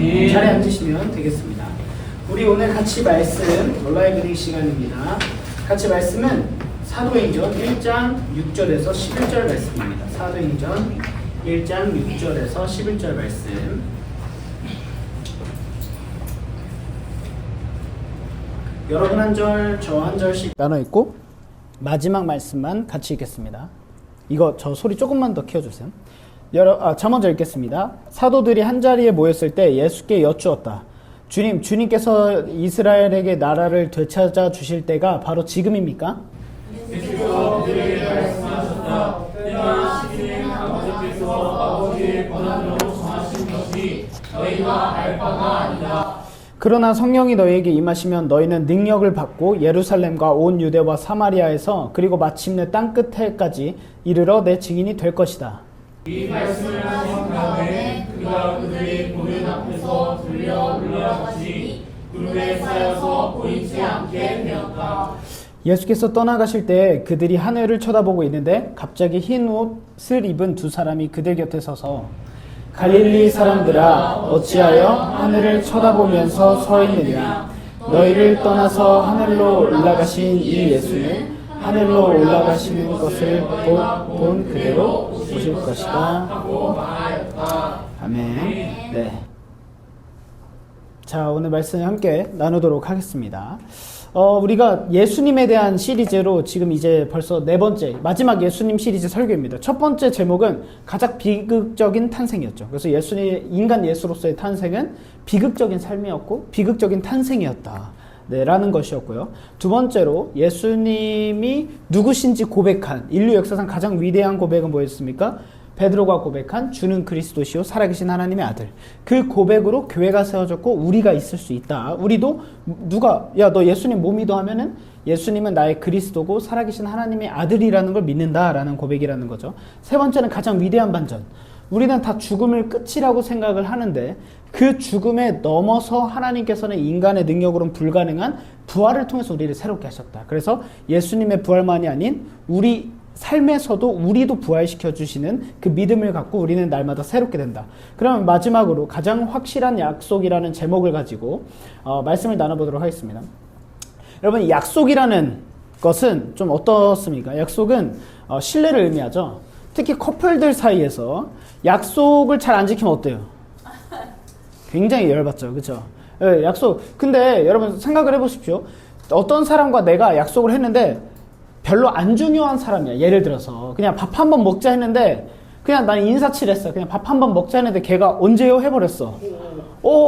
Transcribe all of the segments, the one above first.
자리에 앉으시면 되겠습니다. 우리 오늘 같이 말씀 온라인 그리기 시간입니다. 같이 말씀은 사도행전 1장 6절에서 11절 말씀입니다. 사도행전 1장 6절에서 11절 말씀. 여러분 한 절, 저 한 절씩 나눠 읽고 마지막 말씀만 같이 읽겠습니다. 이거 저 소리 조금만 더 키워주세요. 저 먼저 읽겠습니다. 사도들이 한자리에 모였을 때 예수께 여쭈었다. 주님께서 이스라엘에게 나라를 되찾아 주실 때가 바로 지금입니까? 예수께서 그들에게 말씀하셨다. 때가 시기는 아버지께서 아버지의 권한으로 정하신 것이 너희가 알 바가 아니다. 그러나 성령이 너희에게 임하시면 너희는 능력을 받고 예루살렘과 온 유대와 사마리아에서 그리고 마침내 땅끝에까지 이르러 내 증인이 될 것이다. 이 말씀을 하신 다음에 그가 그들이 보는 앞에서 들려 올라가시니 구름에 쌓여서 보이지 않게 되었다. 예수께서 떠나가실 때 그들이 하늘을 쳐다보고 있는데 갑자기 흰 옷을 입은 두 사람이 그들 곁에 서서 갈릴리 사람들아 어찌하여 하늘을 쳐다보면서 서 있느냐. 너희를 떠나서 하늘로 올라가신 이 예수는 하늘로 올라가시는 것을 본 그대로 오실 것이다. 아멘. 네. 자, 오늘 말씀 함께 나누도록 하겠습니다. 우리가 예수님에 대한 시리즈로 지금 이제 벌써 네 번째, 마지막 예수님 시리즈 설교입니다. 첫 번째 제목은 가장 비극적인 탄생이었죠. 그래서 인간 예수로서의 탄생은 비극적인 삶이었고, 비극적인 탄생이었다. 네, 라는 것이었고요. 두 번째로 예수님이 누구신지 고백한, 인류 역사상 가장 위대한 고백은 뭐였습니까? 베드로가 고백한 주는 그리스도시요 살아계신 하나님의 아들. 그 고백으로 교회가 세워졌고 우리가 있을 수 있다. 우리도 야 너 예수님 뭐 믿어 하면은 예수님은 나의 그리스도고 살아계신 하나님의 아들이라는 걸 믿는다라는 고백이라는 거죠. 세 번째는 가장 위대한 반전. 우리는 다 죽음을 끝이라고 생각을 하는데 그 죽음에 넘어서 하나님께서는 인간의 능력으로는 불가능한 부활을 통해서 우리를 새롭게 하셨다. 그래서 예수님의 부활만이 아닌 우리 삶에서도 우리도 부활시켜 주시는 그 믿음을 갖고 우리는 날마다 새롭게 된다. 그러면 마지막으로 가장 확실한 약속이라는 제목을 가지고 말씀을 나눠보도록 하겠습니다. 여러분, 약속이라는 것은 좀 어떻습니까? 약속은 신뢰를 의미하죠. 특히 커플들 사이에서 약속을 잘 안 지키면 어때요? 굉장히 열받죠. 그렇죠? 네, 약속. 근데 여러분 생각을 해보십시오. 어떤 사람과 내가 약속을 했는데 별로 안 중요한 사람이야. 예를 들어서 그냥 밥 한 번 먹자 했는데 그냥 난 인사치레 했어. 그냥 밥 한 번 먹자 했는데 걔가 언제요? 해버렸어.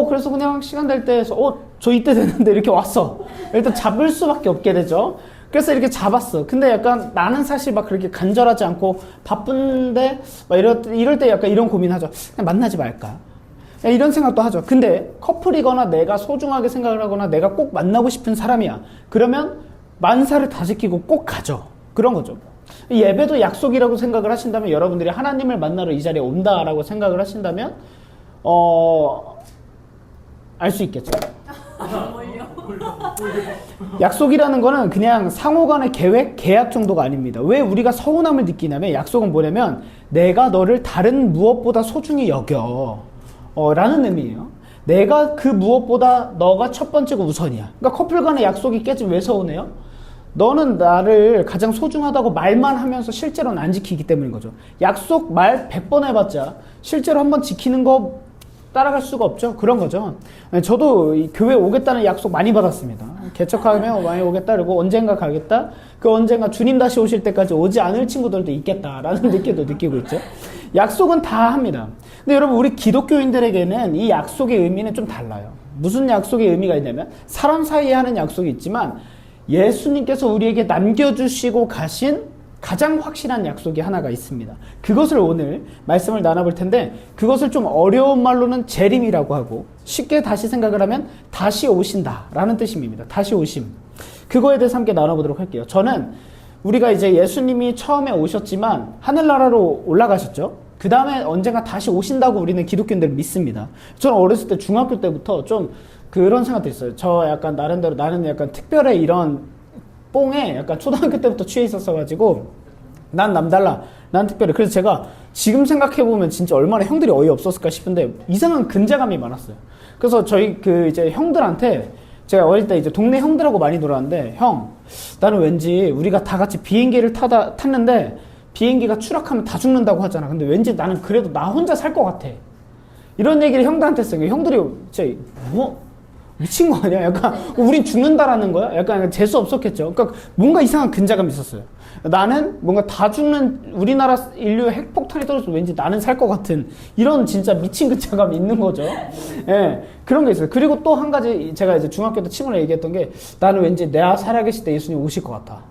그래서 그냥 시간 될 때 해서 저 이때 됐는데 이렇게 왔어. 일단 잡을 수밖에 없게 되죠. 그래서 이렇게 잡았어. 근데 약간 나는 사실 막 그렇게 간절하지 않고 바쁜데 막 이럴 때 약간 이런 고민하죠. 그냥 만나지 말까? 이런 생각도 하죠. 근데 커플이거나 내가 소중하게 생각을 하거나 내가 꼭 만나고 싶은 사람이야. 그러면 만사를 다 지키고 꼭 가죠. 그런 거죠. 예배도 약속이라고 생각을 하신다면 여러분들이 하나님을 만나러 이 자리에 온다라고 생각을 하신다면 알 수 있겠죠. 약속이라는 거는 그냥 상호간의 계약 정도가 아닙니다. 왜 우리가 서운함을 느끼냐면 약속은 뭐냐면 내가 너를 다른 무엇보다 소중히 여겨 라는 의미예요. 내가 그 무엇보다 너가 첫 번째고 우선이야. 그러니까 커플 간의 약속이 깨지면 왜 서운해요? 너는 나를 가장 소중하다고 말만 하면서 실제로는 안 지키기 때문인 거죠. 약속 말 100번 해봤자 실제로 한번 지키는 거 따라갈 수가 없죠. 그런 거죠. 저도 교회 오겠다는 약속 많이 받았습니다. 개척하면 많이 오겠다 그리고 언젠가 가겠다. 그 언젠가 주님 다시 오실 때까지 오지 않을 친구들도 있겠다라는 느낌도 느끼고 있죠. 약속은 다 합니다. 근데 여러분 우리 기독교인들에게는 이 약속의 의미는 좀 달라요. 무슨 약속의 의미가 있냐면 사람 사이에 하는 약속이 있지만 예수님께서 우리에게 남겨주시고 가신 가장 확실한 약속이 하나가 있습니다. 그것을 오늘 말씀을 나눠볼 텐데 그것을 좀 어려운 말로는 재림이라고 하고 쉽게 다시 생각을 하면 다시 오신다라는 뜻입니다. 다시 오심. 그거에 대해서 함께 나눠보도록 할게요. 저는 우리가 이제 예수님이 처음에 오셨지만 하늘나라로 올라가셨죠. 그 다음에 언젠가 다시 오신다고 우리는 기독교인들 믿습니다. 저는 어렸을 때 중학교 때부터 좀 그런 생각도 있어요. 저 약간 나름대로 나는 약간 특별해 이런 뽕에 약간 초등학교 때부터 취해 있었어가지고 난 남달라. 난 특별해. 그래서 제가 지금 생각해보면 진짜 얼마나 형들이 어이없었을까 싶은데 이상한 근자감이 많았어요. 그래서 저희 그 이제 형들한테 제가 어릴 때 이제 동네 형들하고 많이 놀았는데, 형, 나는 왠지 우리가 다 같이 비행기를 탔는데 비행기가 추락하면 다 죽는다고 하잖아. 근데 왠지 나는 그래도 나 혼자 살 것 같아. 이런 얘기를 형들한테 했어요. 형들이 진짜 뭐 미친 거 아니야? 약간 우린 죽는다라는 거야? 약간 재수 없었겠죠. 그러니까 뭔가 이상한 근자감이 있었어요. 나는 뭔가 다 죽는 우리나라 인류의 핵폭탄이 떨어져서 왠지 나는 살 것 같은 이런 진짜 미친 근자감이 있는 거죠. 예, 그런 게 있어요. 그리고 또 한 가지 제가 이제 중학교 때 친구랑 얘기했던 게 나는 왠지 내가 살아계실 때 예수님 오실 것 같아.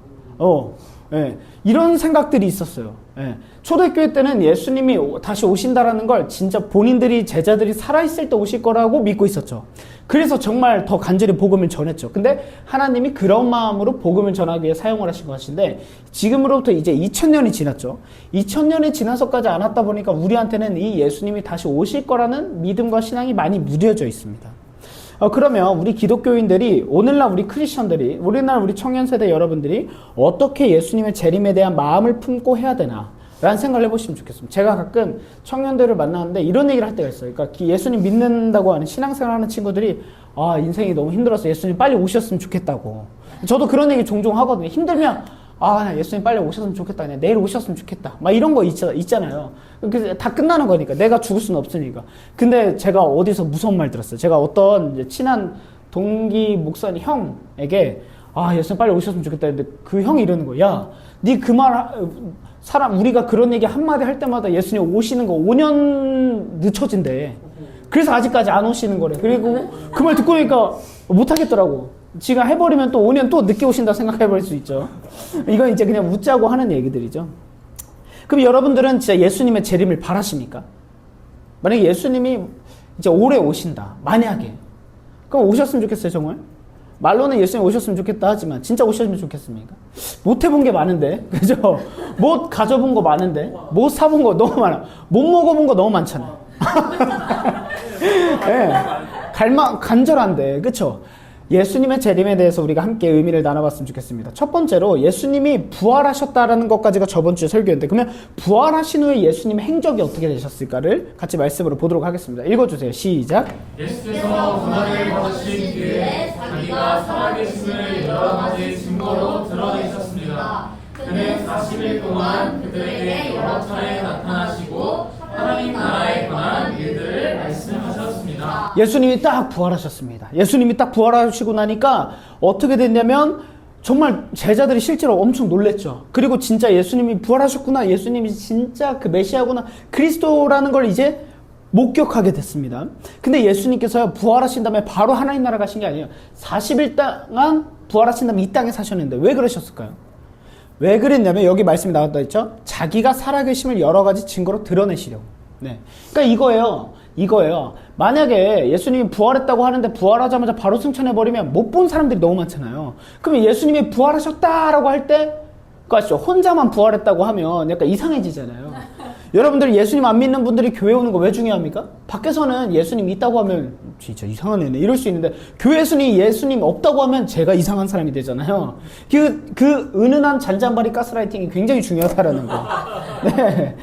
예, 이런 생각들이 있었어요. 예. 초대교회 때는 예수님이 다시 오신다라는 걸 진짜 본인들이 제자들이 살아있을 때 오실 거라고 믿고 있었죠. 그래서 정말 더 간절히 복음을 전했죠. 근데 하나님이 그런 마음으로 복음을 전하기 위해 사용을 하신 것인데 지금으로부터 이제 2000년이 지났죠. 2000년이 지나서까지 안 왔다 보니까 우리한테는 이 예수님이 다시 오실 거라는 믿음과 신앙이 많이 무뎌져 있습니다. 그러면 우리 기독교인들이 오늘날 우리 크리스천들이 우리날 우리 청년세대 여러분들이 어떻게 예수님의 재림에 대한 마음을 품고 해야 되나 라는 생각을 해보시면 좋겠습니다. 제가 가끔 청년들을 만나는데 이런 얘기를 할 때가 있어요. 그러니까 예수님 믿는다고 하는 신앙생활 하는 친구들이 인생이 너무 힘들어서 예수님 빨리 오셨으면 좋겠다고. 저도 그런 얘기 종종 하거든요. 힘들면 나 예수님 빨리 오셨으면 좋겠다. 그냥 내일 오셨으면 좋겠다. 막 이런 거 있잖아요. 그래서 다 끝나는 거니까. 내가 죽을 수는 없으니까. 근데 제가 어디서 무서운 말 들었어요. 제가 어떤 이제 친한 동기 목사님 형에게 예수님 빨리 오셨으면 좋겠다 했는데 그 형이 이러는 거야. 야, 니 그 말 우리가 그런 얘기 한마디 할 때마다 예수님 오시는 거 5년 늦춰진대. 그래서 아직까지 안 오시는 거래. 그리고 그 말 듣고 나니까 못 하겠더라고. 지가 해버리면 또 5년 또 늦게 오신다 생각해버릴 수 있죠. 이건 이제 그냥 웃자고 하는 얘기들이죠. 그럼 여러분들은 진짜 예수님의 재림을 바라십니까? 만약에 예수님이 이제 올해 오신다. 만약에. 그럼 오셨으면 좋겠어요, 정말? 말로는 예수님 오셨으면 좋겠다 하지만 진짜 오셨으면 좋겠습니까? 못 해본 게 많은데, 그죠? 못 가져본 거 많은데, 못 사본 거 너무 많아. 못 먹어본 거 너무 많잖아. 네. 간절한데, 그쵸? 예수님의 재림에 대해서 우리가 함께 의미를 나눠봤으면 좋겠습니다. 첫 번째로 예수님이 부활하셨다라는 것까지가 저번 주에 설교였는데 그러면 부활하신 후에 예수님의 행적이 어떻게 되셨을까를 같이 말씀으로 보도록 하겠습니다. 읽어주세요. 시작. 예수께서 고난을 받으신 뒤에 자기가 살아계심을 여러 가지 증거로 드러내셨습니다. 그는 40일 동안 그들에게 여러 차례 나타나시고 하나님 나라에 관한 일들을 말씀하셨습니다. 예수님이 딱 부활하셨습니다. 예수님이 딱 부활하시고 나니까 어떻게 됐냐면 정말 제자들이 실제로 엄청 놀랬죠. 그리고 진짜 예수님이 부활하셨구나. 예수님이 진짜 그 메시아구나. 그리스도라는 걸 이제 목격하게 됐습니다. 근데 예수님께서 부활하신 다음에 바로 하나님 나라 가신 게 아니에요. 40일 동안 부활하신 다음에 이 땅에 사셨는데 왜 그러셨을까요? 왜 그랬냐면 여기 말씀이 나왔다 했죠. 자기가 살아계심을 여러 가지 증거로 드러내시려고. 네. 그러니까 이거예요. 만약에 예수님이 부활했다고 하는데 부활하자마자 바로 승천해버리면 못 본 사람들이 너무 많잖아요. 그러면 예수님이 부활하셨다라고 할 때 그거 아시죠? 혼자만 부활했다고 하면 약간 이상해지잖아요. 여러분들 예수님 안 믿는 분들이 교회 오는 거 왜 중요합니까? 밖에서는 예수님 있다고 하면 진짜 이상한 애네 이럴 수 있는데 교회에서는 예수님 없다고 하면 제가 이상한 사람이 되잖아요. 그 은은한 잔잔바리 가스라이팅이 굉장히 중요하다라는 거. 네.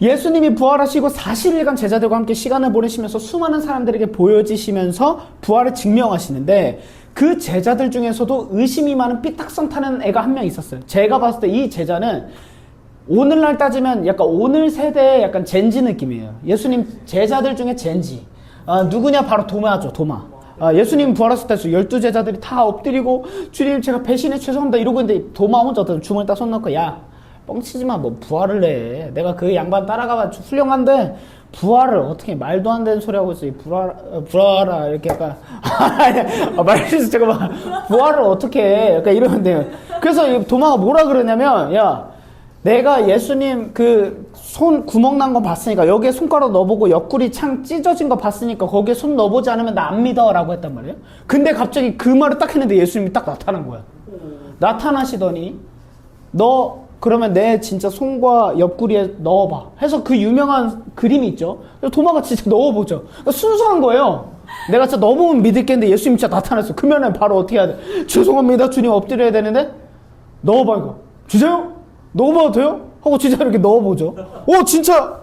예수님이 부활하시고 40일간 제자들과 함께 시간을 보내시면서 수많은 사람들에게 보여지시면서 부활을 증명하시는데 그 제자들 중에서도 의심이 많은 삐딱선 타는 애가 한 명 있었어요. 제가 봤을 때 이 제자는 오늘날 따지면 약간 오늘 세대의 약간 젠지 느낌이에요. 예수님 제자들 중에 젠지. 누구냐? 바로 도마죠, 도마. 예수님 부활하셨다 해서 12제자들이 다 엎드리고 주님 제가 배신해 죄송합니다 이러고 있는데 도마 혼자 주머니 딱 손 넣고 야 뻥치지 마. 뭐 부활을 해. 내가 그 양반 따라가봐 훌륭한데 부활을 어떻게 말도 안 되는 소리 하고 있어. 부활아 이렇게 약간 말해서 잠깐만 부활을 어떻게 해. 약간 이러는데요. 그래서 도마가 뭐라 그러냐면 야 내가 예수님 그 손 구멍 난 거 봤으니까 여기에 손가락 넣어보고 옆구리 창 찢어진 거 봤으니까 거기에 손 넣어보지 않으면 나 안 믿어 라고 했단 말이에요. 근데 갑자기 그 말을 딱 했는데 예수님이 딱 나타난 거야. 나타나시더니 너 그러면 내 진짜 손과 옆구리에 넣어봐 해서 그 유명한 그림이 있죠. 도마가 진짜 넣어보죠. 순수한 거예요. 내가 진짜 넣어보면 믿을겠는데 예수님 진짜 나타났어. 그러면 바로 어떻게 해야 돼? 죄송합니다 주님 엎드려야 되는데 넣어봐 이거. 주세요? 넣어봐도 돼요? 하고 진짜 이렇게 넣어보죠. 진짜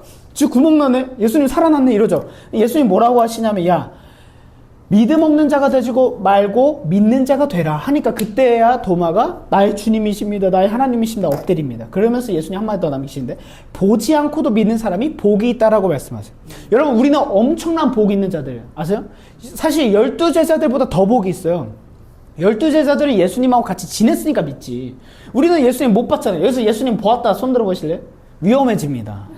구멍 나네. 예수님 살아났네 이러죠. 예수님 뭐라고 하시냐면 야 믿음 없는 자가 되지고 말고 믿는 자가 되라 하니까 그때야 도마가 나의 주님이십니다. 나의 하나님이십니다. 엎드립니다. 그러면서 예수님 한마디 더 남기시는데 보지 않고도 믿는 사람이 복이 있다라고 말씀하세요. 여러분 우리는 엄청난 복이 있는 자들 아세요? 사실 12제자들보다 더 복이 있어요. 12제자들이 예수님하고 같이 지냈으니까 믿지. 우리는 예수님 못 봤잖아요. 여기서 예수님 보았다 손 들어보실래요? 위험해집니다.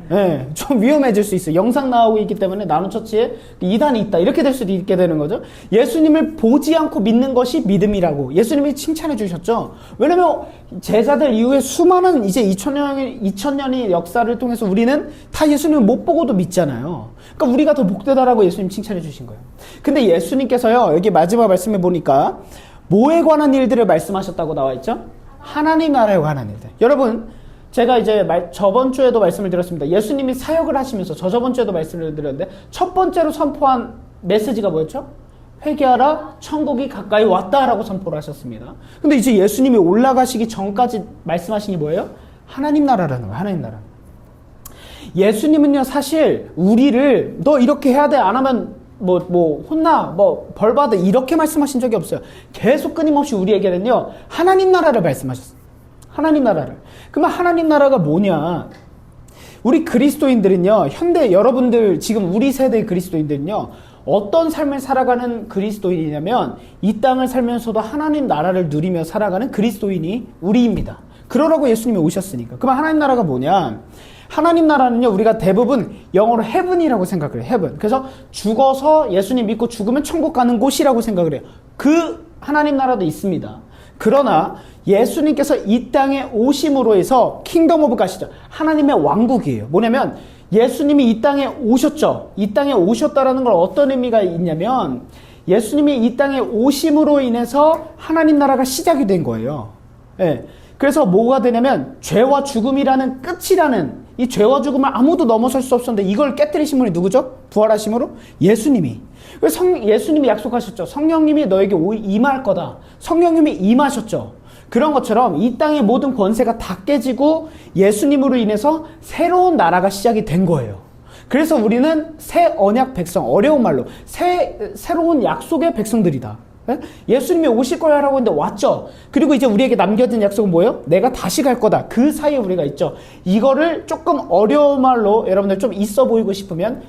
네, 좀 위험해질 수 있어요. 영상 나오고 있기 때문에 나눔처치에 이단이 있다 이렇게 될 수도 있게 되는 거죠. 예수님을 보지 않고 믿는 것이 믿음이라고 예수님이 칭찬해 주셨죠. 왜냐면 제자들 이후에 수많은 이제 2000년의 역사를 통해서 우리는 다 예수님을 못 보고도 믿잖아요. 그러니까 우리가 더 복되다라고 예수님 칭찬해 주신 거예요. 근데 예수님께서요 여기 마지막 말씀에 보니까 뭐에 관한 일들을 말씀하셨다고 나와 있죠? 하나님 나라에 관한 일들. 여러분 제가 이제 저번 주에도 말씀을 드렸습니다. 예수님이 사역을 하시면서 저번 주에도 말씀을 드렸는데 첫 번째로 선포한 메시지가 뭐였죠? 회개하라 천국이 가까이 왔다라고 선포를 하셨습니다. 근데 이제 예수님이 올라가시기 전까지 말씀하신 게 뭐예요? 하나님 나라라는 거예요. 하나님 나라. 예수님은요 사실 우리를 너 이렇게 해야 돼 안 하면 뭐 혼나 벌 받아 이렇게 말씀하신 적이 없어요. 계속 끊임없이 우리에게는요 하나님 나라를 말씀하셨어요. 하나님 나라를. 그러면 하나님 나라가 뭐냐? 우리 그리스도인들은요, 현대 여러분들 지금 우리 세대의 그리스도인들은요, 어떤 삶을 살아가는 그리스도인이냐면 이 땅을 살면서도 하나님 나라를 누리며 살아가는 그리스도인이 우리입니다. 그러라고 예수님이 오셨으니까. 그럼 하나님 나라가 뭐냐? 하나님 나라는요, 우리가 대부분 영어로 heaven이라고 생각을 해요. heaven. 그래서 죽어서 예수님 믿고 죽으면 천국 가는 곳이라고 생각을 해요. 그 하나님 나라도 있습니다. 그러나 예수님께서 이 땅에 오심으로 해서 킹덤 오브 갓이죠. 하나님의 왕국이에요. 뭐냐면 예수님이 이 땅에 오셨죠. 이 땅에 오셨다라는 걸 어떤 의미가 있냐면 예수님이 이 땅에 오심으로 인해서 하나님 나라가 시작이 된 거예요. 예. 그래서 뭐가 되냐면 죄와 죽음이라는 끝이라는 이 죄와 죽음을 아무도 넘어설 수 없었는데 이걸 깨뜨리신 분이 누구죠? 부활하심으로 예수님이. 예수님이 약속하셨죠. 성령님이 너에게 임할 거다. 성령님이 임하셨죠. 그런 것처럼 이 땅의 모든 권세가 다 깨지고 예수님으로 인해서 새로운 나라가 시작이 된 거예요. 그래서 우리는 새 언약 백성, 어려운 말로 새로운 약속의 백성들이다. 예수님이 오실 거야라고 했는데 왔죠. 그리고 이제 우리에게 남겨진 약속은 뭐예요? 내가 다시 갈 거다. 그 사이에 우리가 있죠. 이거를 조금 어려운 말로 여러분들 좀 있어 보이고 싶으면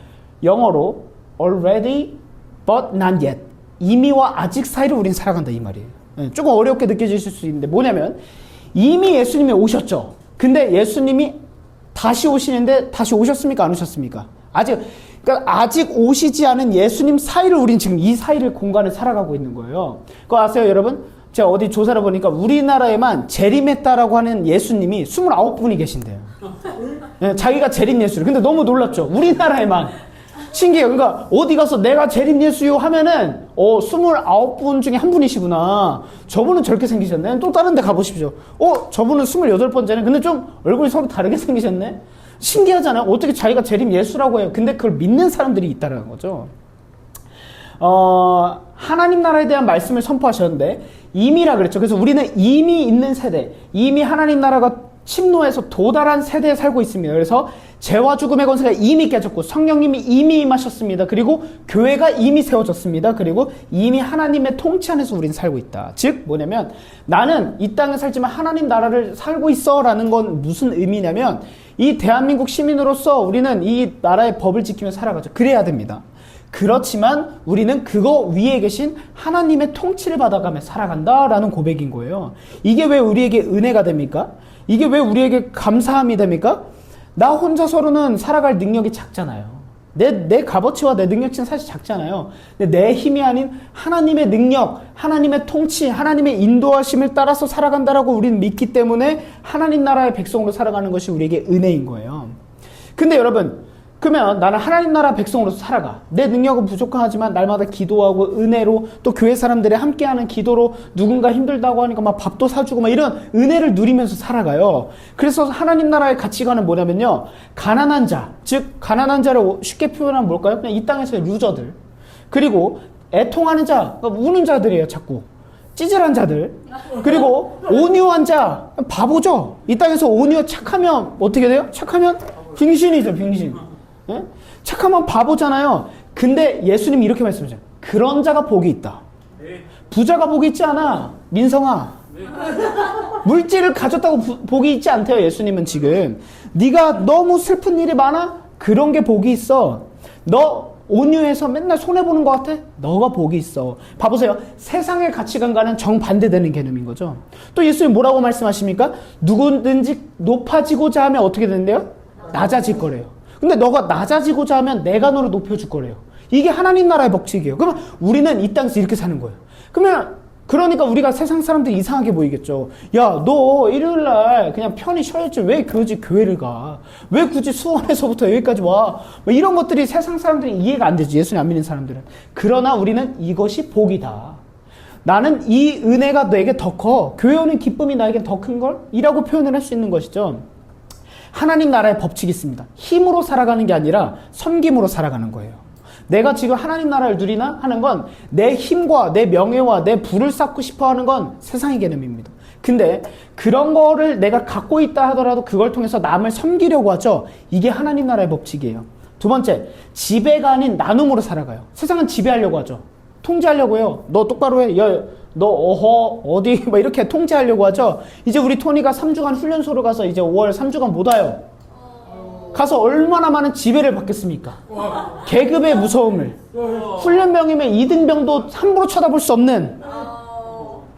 영어로 already but not yet. 이미와 아직 사이를 우린 살아간다 이 말이에요. 조금 어렵게 느껴지실 수 있는데 뭐냐면 이미 예수님이 오셨죠. 근데 예수님이 다시 오시는데 다시 오셨습니까? 안 오셨습니까? 그러니까 아직 오시지 않은 예수님 사이를 우린 지금 이 사이를 공간을 살아가고 있는 거예요. 그거 아세요, 여러분? 제가 어디 조사를 보니까 우리나라에만 재림했다라고 하는 예수님이 29분이 계신대요. 네, 자기가 재림 예수를. 근데 너무 놀랍죠? 우리나라에만. 신기해요. 그러니까 어디 가서 내가 재림 예수요 하면은 29분 중에 한 분이시구나. 저분은 저렇게 생기셨네. 또 다른 데 가보십시오. 저분은 28번째네. 근데 좀 얼굴이 서로 다르게 생기셨네. 신기하잖아요. 어떻게 자기가 재림 예수라고 해요. 근데 그걸 믿는 사람들이 있다는 거죠. 하나님 나라에 대한 말씀을 선포하셨는데 이미라 그랬죠. 그래서 우리는 이미 있는 세대, 이미 하나님 나라가 침노해서 도달한 세대에 살고 있습니다. 그래서 죄와 죽음의 권세가 이미 깨졌고 성령님이 이미 임하셨습니다. 그리고 교회가 이미 세워졌습니다. 그리고 이미 하나님의 통치 안에서 우리는 살고 있다. 즉 뭐냐면 나는 이 땅에 살지만 하나님 나라를 살고 있어 라는 건 무슨 의미냐면 이 대한민국 시민으로서 우리는 이 나라의 법을 지키며 살아가죠. 그래야 됩니다. 그렇지만 우리는 그거 위에 계신 하나님의 통치를 받아가며 살아간다라는 고백인 거예요. 이게 왜 우리에게 은혜가 됩니까? 이게 왜 우리에게 감사함이 됩니까? 나 혼자서로는 살아갈 능력이 작잖아요. 내 값어치와 내 능력치는 사실 작잖아요. 근데 내 힘이 아닌 하나님의 능력, 하나님의 통치, 하나님의 인도하심을 따라서 살아간다라고 우리는 믿기 때문에 하나님 나라의 백성으로 살아가는 것이 우리에게 은혜인 거예요. 근데 여러분, 그러면 나는 하나님 나라 백성으로서 살아가. 내 능력은 부족하지만 날마다 기도하고 은혜로 또 교회 사람들이 함께하는 기도로 누군가 힘들다고 하니까 막 밥도 사주고 막 이런 은혜를 누리면서 살아가요. 그래서 하나님 나라의 가치관은 뭐냐면요. 가난한 자, 즉 가난한 자를 쉽게 표현하면 뭘까요? 그냥 이 땅에서의 루저들. 그리고 애통하는 자, 그러니까 우는 자들이에요. 자꾸. 찌질한 자들, 그리고 온유한 자, 바보죠. 이 땅에서 온유 착하면 어떻게 돼요? 착하면 빙신이죠, 빙신. 예? 착하면 바보잖아요. 근데 예수님이 이렇게 말씀하셨죠. 그런 자가 복이 있다. 부자가 복이 있지 않아. 민성아. 물질을 가졌다고 복이 있지 않대요. 예수님은 지금. 네가 너무 슬픈 일이 많아? 그런 게 복이 있어. 너 온유해서 맨날 손해보는 것 같아? 너가 복이 있어. 봐보세요. 세상의 가치관과는 정반대되는 개념인 거죠. 또 예수님 뭐라고 말씀하십니까? 누구든지 높아지고자 하면 어떻게 된대요? 낮아질 거래요. 근데 너가 낮아지고자 하면 내가 너를 높여줄 거래요. 이게 하나님 나라의 법칙이에요. 그러면 우리는 이 땅에서 이렇게 사는 거예요. 그러니까 우리가 세상 사람들이 이상하게 보이겠죠. 야, 너 일요일날 그냥 편히 쉬어야지. 왜 굳이 교회를 가? 왜 굳이 수원에서부터 여기까지 와? 뭐 이런 것들이 세상 사람들이 이해가 안 되지. 예수님 안 믿는 사람들은. 그러나 우리는 이것이 복이다. 나는 이 은혜가 내게 더 커. 교회 오는 기쁨이 나에게 더 큰 걸? 이라고 표현을 할 수 있는 것이죠. 하나님 나라의 법칙이 있습니다. 힘으로 살아가는 게 아니라 섬김으로 살아가는 거예요. 내가 지금 하나님 나라를 누리나 하는 건 내 힘과 내 명예와 내 부를 쌓고 싶어 하는 건 세상의 개념입니다. 근데 그런 거를 내가 갖고 있다 하더라도 그걸 통해서 남을 섬기려고 하죠. 이게 하나님 나라의 법칙이에요. 두 번째, 지배가 아닌 나눔으로 살아가요. 세상은 지배하려고 하죠. 통제하려고 해요. 너 똑바로 해. 야, 너 어디 막 이렇게 통제하려고 하죠. 이제 우리 토니가 3주간 훈련소로 가서 이제 5월 3주간 못 와요. 가서 얼마나 많은 지배를 받겠습니까? 계급의 무서움을. 훈련병이면 이등병도 함부로 쳐다볼 수 없는.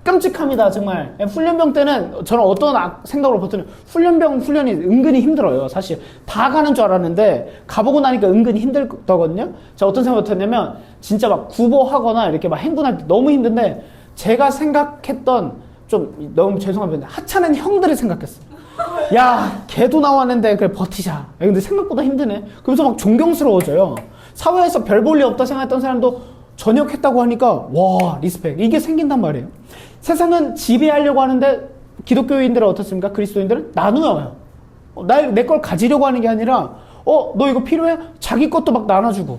끔찍합니다, 정말. 훈련병 때는 저는 어떤 생각으로 버티는 훈련병 훈련이 은근히 힘들어요. 사실 다 가는 줄 알았는데 가보고 나니까 은근히 힘들더거든요. 제가 어떤 생각을 했냐면 진짜 막 구보하거나 이렇게 막 행군할 때 너무 힘든데 제가 생각했던 좀 너무 죄송합니다. 하찮은 형들을 생각했어요. 야, 걔도 나왔는데 그래 버티자. 근데 생각보다 힘드네. 그러면서 막 존경스러워져요. 사회에서 별 볼 일 없다 생각했던 사람도 전역했다고 하니까 와, 리스펙. 이게 생긴단 말이에요. 세상은 지배하려고 하는데 기독교인들은 어떻습니까? 그리스도인들은 나누어요. 내 걸 가지려고 하는 게 아니라 너 이거 필요해? 자기 것도 막 나눠주고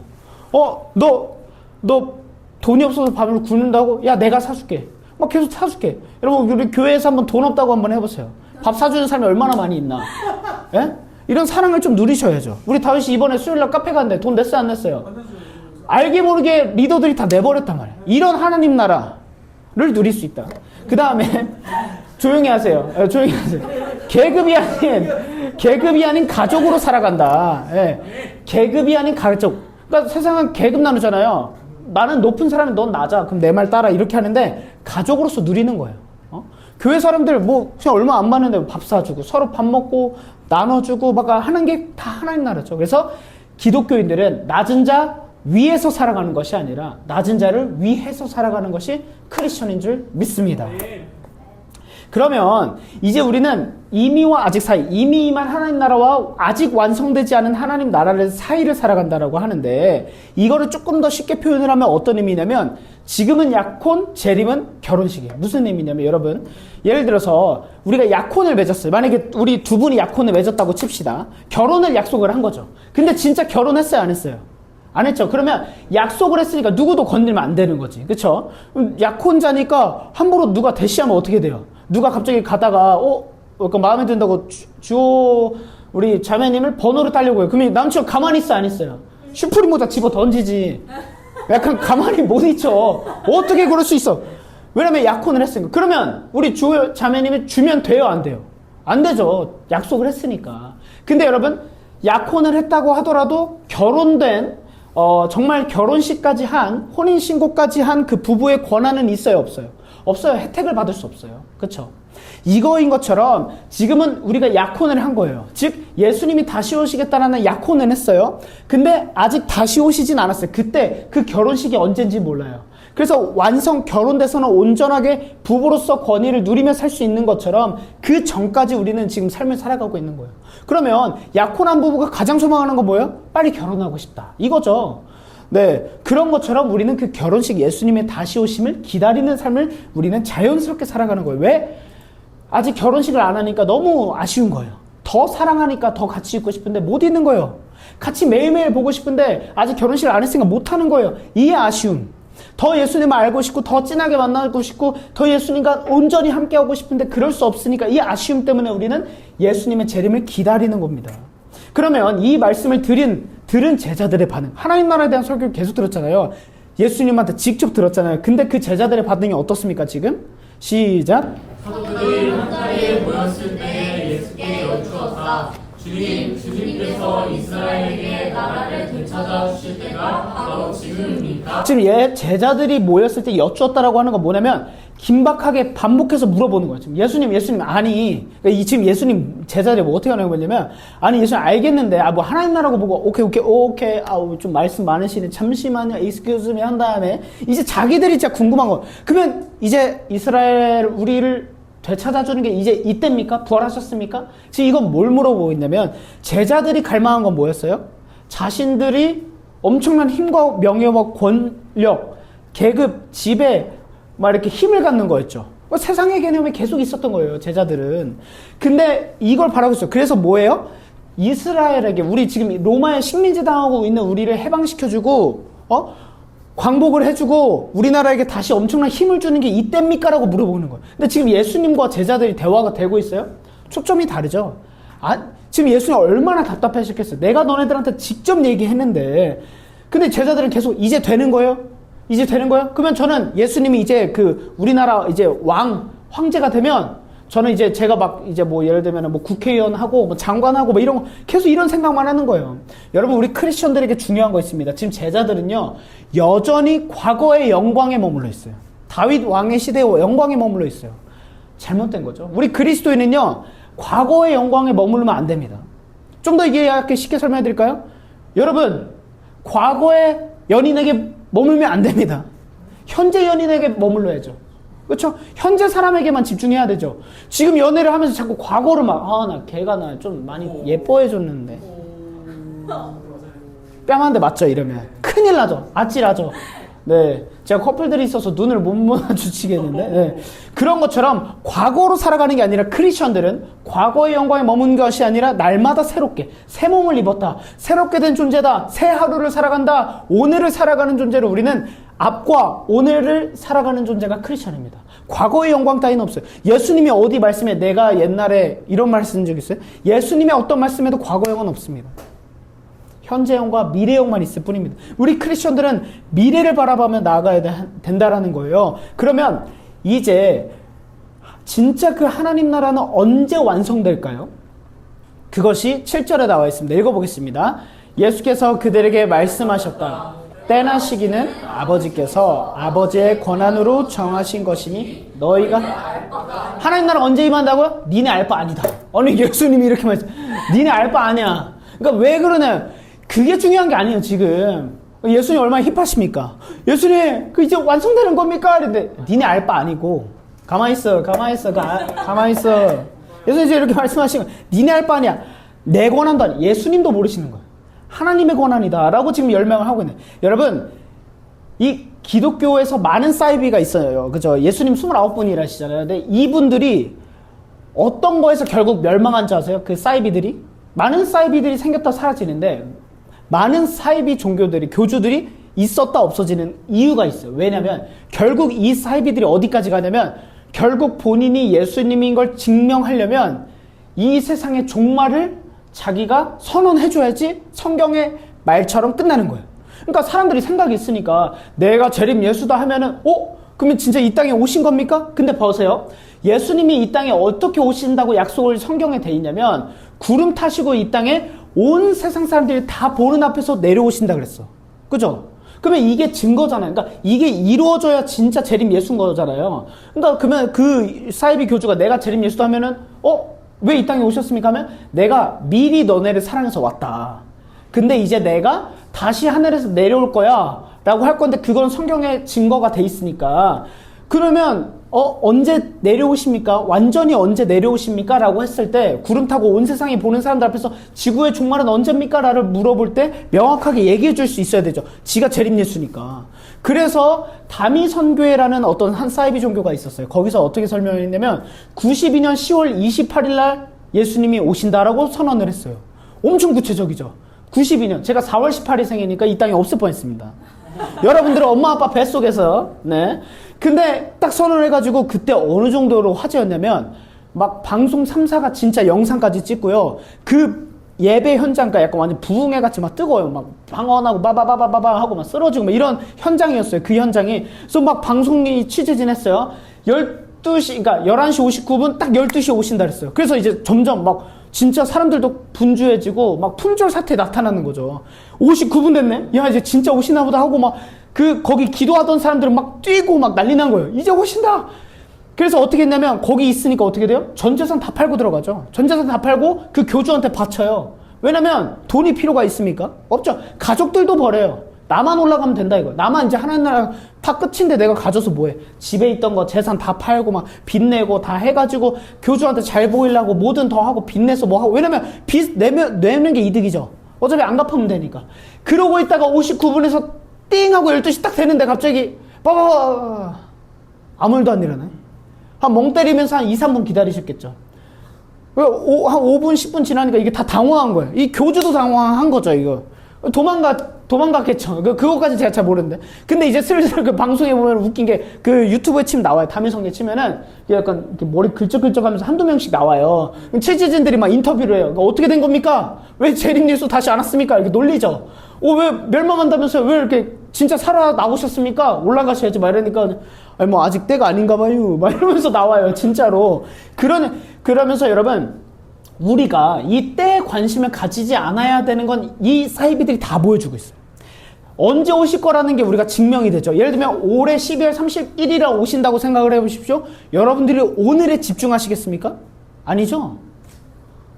너 돈이 없어서 밥을 굶는다고? 야, 내가 사줄게. 막 계속 사줄게. 여러분, 우리 교회에서 한번 돈 없다고 한번 해보세요. 밥 사주는 사람이 얼마나 많이 있나? 예? 이런 사랑을 좀 누리셔야죠. 우리 다윗이 이번에 수요일날 카페 갔는데 돈 냈어요, 안 냈어요? 알게 모르게 리더들이 다 내버렸단 말이에요. 이런 하나님 나라를 누릴 수 있다. 그 다음에 조용히 하세요. 조용히 하세요. 계급이 아닌 가족으로 살아간다. 예. 계급이 아닌 가족. 그러니까 세상은 계급 나누잖아요. 나는 높은 사람이 넌 낮아. 그럼 내 말 따라. 이렇게 하는데 가족으로서 누리는 거예요. 교회 사람들 뭐 그냥 얼마 안 받는데 밥 사주고 서로 밥 먹고 나눠주고 막 하는 게 다 하나님 나라죠. 그래서 기독교인들은 낮은 자 위에서 살아가는 것이 아니라 낮은 자를 위해서 살아가는 것이 크리스천인 줄 믿습니다. 그러면 이제 우리는 이미와 아직 사이, 이미 임한 하나님 나라와 아직 완성되지 않은 하나님 나라를 사이를 살아간다라고 하는데 이거를 조금 더 쉽게 표현을 하면 어떤 의미냐면 지금은 약혼, 재림은 결혼식이에요. 무슨 의미냐면 여러분, 예를 들어서 우리가 약혼을 맺었어요. 만약에 우리 두 분이 약혼을 맺었다고 칩시다. 결혼을 약속을 한 거죠. 근데 진짜 결혼했어요, 안 했어요? 안 했죠. 그러면 약속을 했으니까 누구도 건들면 안 되는 거지. 그쵸? 약혼자니까 함부로 누가 대시하면 어떻게 돼요? 누가 갑자기 가다가 그러니까 마음에 든다고 주호 우리 자매님을 번호를 따려고 해요. 그러면 남친 가만히 있어, 안 있어요? 슈프림 모자 집어 던지지. 약간 가만히 못 있죠. 어떻게 그럴 수 있어? 왜냐면 약혼을 했으니까. 그러면 우리 주호 자매님이 주면 돼요, 안 돼요? 안 되죠. 약속을 했으니까. 근데 여러분, 약혼을 했다고 하더라도 결혼된 정말 결혼식까지 한, 혼인신고까지 한 그 부부의 권한은 있어요, 없어요? 없어요. 혜택을 받을 수 없어요. 그쵸? 이거인 것처럼 지금은 우리가 약혼을 한 거예요. 즉 예수님이 다시 오시겠다라는 약혼을 했어요. 근데 아직 다시 오시진 않았어요. 그때 그 결혼식이 언젠지 몰라요. 그래서 결혼돼서는 온전하게 부부로서 권위를 누리며 살 수 있는 것처럼 그 전까지 우리는 지금 삶을 살아가고 있는 거예요. 그러면 약혼한 부부가 가장 소망하는 건 뭐예요? 빨리 결혼하고 싶다. 이거죠. 네, 그런 것처럼 우리는 그 결혼식 예수님의 다시 오심을 기다리는 삶을 우리는 자연스럽게 살아가는 거예요. 왜? 아직 결혼식을 안 하니까 너무 아쉬운 거예요. 더 사랑하니까 더 같이 있고 싶은데 못 있는 거예요. 같이 매일매일 보고 싶은데 아직 결혼식을 안 했으니까 못 하는 거예요. 이 아쉬움. 더 예수님을 알고 싶고 더 진하게 만나고 싶고 더 예수님과 온전히 함께하고 싶은데 그럴 수 없으니까 이 아쉬움 때문에 우리는 예수님의 재림을 기다리는 겁니다. 그러면 이 말씀을 들은 제자들의 반응, 하나님 나라에 대한 설교를 계속 들었잖아요. 예수님한테 직접 들었잖아요. 근데 그 제자들의 반응이 어떻습니까 지금? 시작. 사도들이 한자리에 모였을 때 예수께 여쭈었다. 주님께서 이스라엘에게 나라를 되찾아 주실 때가 바로 지금입니까? 지금 제자들이 모였을 때 여쭈었다라고 하는 건 뭐냐면 긴박하게 반복해서 물어보는 거예요. 지금 예수님 아니, 그러니까 지금 예수님 제자들이 뭐 어떻게 하는 거냐면, 아니 예수님 알겠는데 뭐 하나님 나라고 보고 오케이 좀 말씀 많으시네, 잠시만요, excuse me 한 다음에 이제 자기들이 진짜 궁금한 거, 그러면 이제 이스라엘 우리를 되찾아주는 게 이제 이때입니까? 부활하셨습니까? 지금 이건 뭘 물어보고 있냐면, 제자들이 갈망한 건 뭐였어요? 자신들이 엄청난 힘과 명예와 권력, 계급, 지배 막 이렇게 힘을 갖는 거였죠. 세상의 개념이 계속 있었던 거예요, 제자들은. 근데 이걸 바라고 있어요. 그래서 뭐예요? 이스라엘에게, 우리 지금 로마에 식민지 당하고 있는 우리를 해방시켜주고 광복을 해주고 우리나라에게 다시 엄청난 힘을 주는 게 이때입니까? 라고 물어보는 거예요. 근데 지금 예수님과 제자들이 대화가 되고 있어요? 초점이 다르죠. 지금 예수님 얼마나 답답하셨겠어요. 내가 너네들한테 직접 얘기했는데, 근데 제자들은 계속 이제 되는 거예요? 이제 되는 거예요? 그러면 저는 예수님이 이제 우리나라 이제 황제가 되면 저는 이제 제가 막 이제 뭐 예를 들면 뭐 국회의원하고 뭐 장관하고 뭐 이런 거 계속 이런 생각만 하는 거예요. 여러분, 우리 크리스천들에게 중요한 거 있습니다. 지금 제자들은요, 여전히 과거의 영광에 머물러 있어요. 다윗 왕의 시대의 영광에 머물러 있어요. 잘못된 거죠. 우리 그리스도인은요, 과거의 영광에 머물면 안 됩니다. 좀 더 이해하기 쉽게 설명해 드릴까요? 여러분, 과거의 연인에게 머물면 안 됩니다. 현재 연인에게 머물러야죠. 그렇죠? 현재 사람에게만 집중해야 되죠. 지금 연애를 하면서 자꾸 과거를 나 걔가 나 좀 많이 예뻐해줬는데 뺨 한 대 맞죠? 이러면 큰일 나죠. 아찔하죠. 네, 제가 커플들이 있어서 눈을 못 마주치겠는데, 네. 그런 것처럼 과거로 살아가는 게 아니라, 크리스천들은 과거의 영광에 머문 것이 아니라 날마다 새롭게 새 몸을 입었다, 새롭게 된 존재다, 새 하루를 살아간다, 오늘을 살아가는 존재로 우리는 앞과 오늘을 살아가는 존재가 크리스천입니다. 과거의 영광 따위는 없어요. 예수님이 어디 말씀에 내가 옛날에 이런 말 쓴 적 있어요? 예수님의 어떤 말씀에도 과거 영은 없습니다. 현재형과 미래형만 있을 뿐입니다. 우리 크리스천들은 미래를 바라보며 나아가야 된다라는 거예요. 그러면 이제 진짜 그 하나님 나라는 언제 완성될까요? 그것이 7절에 나와 있습니다. 읽어보겠습니다. 예수께서 그들에게 말씀하셨다. 때나 시기는 아버지께서 아버지의 권한으로 정하신 것이니 너희가 하나님 나라 언제 임한다고요? 니네 알 바 아니다. 아니 예수님이 이렇게 말씀, 니네 알 바 아니야. 그러니까 왜 그러냐? 그게 중요한 게 아니에요. 지금 예수님 얼마나 힙하십니까? 예수님 이제 완성되는 겁니까? 근데 니네 알 바 아니고 가만히 있어. 예수님 이제 이렇게 말씀하시는 거예요. 니네 알 바 아니야. 내 권한도 아니야. 예수님도 모르시는 거예요. 하나님의 권한이다 라고 지금 열명을 하고 있네요. 여러분, 이 기독교에서 많은 사이비가 있어요. 그죠? 예수님 29분이라시잖아요. 근데 이분들이 어떤 거에서 결국 멸망한 줄 아세요? 그 사이비들이? 많은 사이비들이 생겼다 사라지는데, 많은 사이비 종교들이, 교주들이 있었다 없어지는 이유가 있어요. 왜냐면 결국 이 사이비들이 어디까지 가냐면, 결국 본인이 예수님인 걸 증명하려면 이 세상의 종말을 자기가 선언해줘야지 성경의 말처럼 끝나는 거예요. 그러니까 사람들이 생각이 있으니까 내가 재림 예수다 하면은 그러면 진짜 이 땅에 오신 겁니까? 근데 보세요. 예수님이 이 땅에 어떻게 오신다고 약속을 성경에 돼 있냐면, 구름 타시고 이 땅에 온 세상 사람들이 다 보는 앞에서 내려오신다 그랬어. 그죠? 그러면 이게 증거잖아요. 그러니까 이게 이루어져야 진짜 재림 예수인 거잖아요. 그러니까 그러면 그 사이비 교주가 내가 재림 예수다 하면은 왜 이 땅에 오셨습니까? 하면 내가 미리 너네를 사랑해서 왔다. 근데 이제 내가 다시 하늘에서 내려올 거야 라고 할 건데, 그건 성경에 증거가 돼 있으니까. 그러면 언제 내려오십니까? 완전히 언제 내려오십니까? 라고 했을 때, 구름 타고 온 세상이 보는 사람들 앞에서 지구의 종말은 언제입니까? 라를 물어볼 때 명확하게 얘기해 줄 수 있어야 되죠. 지가 재림 예수니까. 그래서 다미선교회라는 어떤 한 사이비 종교가 있었어요. 거기서 어떻게 설명했냐면, 92년 10월 28일 날 예수님이 오신다라고 선언을 했어요. 엄청 구체적이죠. 92년. 제가 4월 18일 생이니까 이 땅에 없을 뻔했습니다. 여러분들은 엄마 아빠 뱃속에서. 네. 근데 딱 선언을 해가지고 그때 어느 정도로 화제였냐면 막 방송 3사가 진짜 영상까지 찍고요. 그 예배 현장가 약간 완전 부흥회 같이 막 뜨거워요. 막 방언하고 바바바바바바 하고 막 쓰러지고 막 이런 현장이었어요. 그 현장이. 그래서 막 방송이 취재진 했어요. 12시, 그러니까 11시 59분 딱 12시에 오신다 그랬어요. 그래서 이제 점점 막 진짜 사람들도 분주해지고 막 품절 사태 나타나는 거죠. 59분 됐네? 야, 이제 진짜 오시나 보다 하고 막 거기 기도하던 사람들은 막 뛰고 막 난리 난 거예요. 이제 오신다! 그래서 어떻게 했냐면 거기 있으니까 어떻게 돼요? 전 재산 다 팔고 들어가죠. 전 재산 다 팔고 그 교주한테 바쳐요. 왜냐면 돈이 필요가 있습니까? 없죠. 가족들도 버려요. 나만 올라가면 된다 이거. 나만 이제 하나님 나라 다 끝인데 내가 가져서 뭐해? 집에 있던 거 재산 다 팔고 막 빚내고 다 해가지고 교주한테 잘 보이려고 뭐든 더 하고 빚내서 뭐 하고. 왜냐면 빚 내는 게 이득이죠. 어차피 안 갚으면 되니까. 그러고 있다가 59분에서 띵 하고 12시 딱 되는데 갑자기 빠바바 아무 일도 안 일어나요. 한 멍 때리면서 한 2, 3분 기다리셨겠죠. 한 5분, 10분 지나니까 이게 다 당황한 거예요. 이 교주도 당황한 거죠, 이거. 도망갔겠죠. 그거까지 제가 잘 모르는데. 근데 이제 슬슬 그 방송에 보면 웃긴 게 그 유튜브에 치면 나와요. 다미성에 치면은 약간 이렇게 머리 긁적긁적 하면서 한두 명씩 나와요. 취재진들이 막 인터뷰를 해요. 그러니까 어떻게 된 겁니까? 왜 재림뉴스 다시 안 왔습니까? 이렇게 놀리죠. 왜 멸망한다면서요? 왜 이렇게 진짜 살아나오셨습니까? 올라가셔야지. 막 이러니까 아니 뭐 아직 때가 아닌가 봐요. 막 이러면서 나와요. 진짜로. 그러면서 여러분 우리가 이 때에 관심을 가지지 않아야 되는 건 이 사이비들이 다 보여주고 있어요. 언제 오실 거라는 게 우리가 증명이 되죠. 예를 들면 올해 12월 31일에 오신다고 생각을 해보십시오. 여러분들이 오늘에 집중하시겠습니까? 아니죠.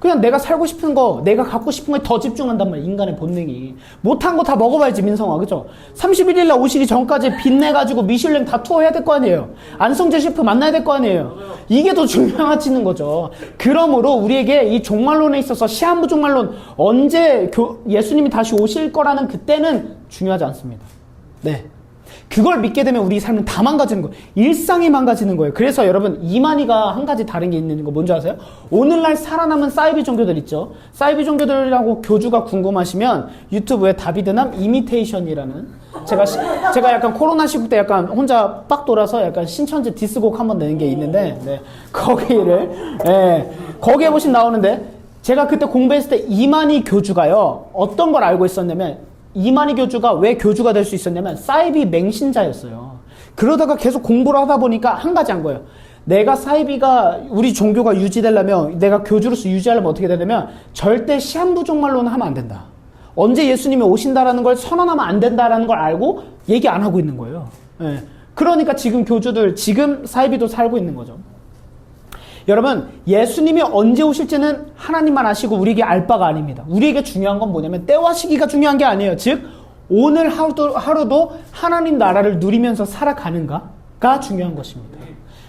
그냥 내가 살고 싶은 거, 내가 갖고 싶은 거에 더 집중한단 말이야. 인간의 본능이. 못한 거 다 먹어봐야지, 민성아. 그죠? 31일 날 오시기 전까지 빚내가지고 미슐랭 다 투어해야 될 거 아니에요. 안성재 셰프 만나야 될 거 아니에요. 이게 더 중요하지는 거죠. 그러므로 우리에게 이 종말론에 있어서 시한부 종말론, 언제 예수님이 다시 오실 거라는 그때는 중요하지 않습니다. 네. 그걸 믿게 되면 우리 삶은 다 망가지는 거예요. 일상이 망가지는 거예요. 그래서 여러분 이만희가 한 가지 다른 게 있는 거 뭔지 아세요? 오늘날 살아남은 사이비 종교들 있죠. 사이비 종교들이라고 교주가 궁금하시면 유튜브에 다비드남 이미테이션이라는 제가 약간 코로나 시국 때 약간 혼자 빡 돌아서 약간 신천지 디스곡 한번 내는 게 있는데 네, 거기에 보시면 나오는데 제가 그때 공부했을 때 이만희 교주가요 어떤 걸 알고 있었냐면 이만희 교주가 왜 교주가 될 수 있었냐면 사이비 맹신자였어요. 그러다가 계속 공부를 하다 보니까 한 가지 한 거예요. 내가 사이비가 우리 종교가 유지되려면 내가 교주로서 유지하려면 어떻게 되냐면 절대 시한부 종말론은 하면 안 된다. 언제 예수님이 오신다라는 걸 선언하면 안 된다라는 걸 알고 얘기 안 하고 있는 거예요. 네. 그러니까 지금 교주들 지금 사이비도 살고 있는 거죠. 여러분 예수님이 언제 오실지는 하나님만 아시고 우리에게 알 바가 아닙니다. 우리에게 중요한 건 뭐냐면 때와 시기가 중요한 게 아니에요. 즉 오늘 하루도 하나님 나라를 누리면서 살아가는가가 중요한 것입니다.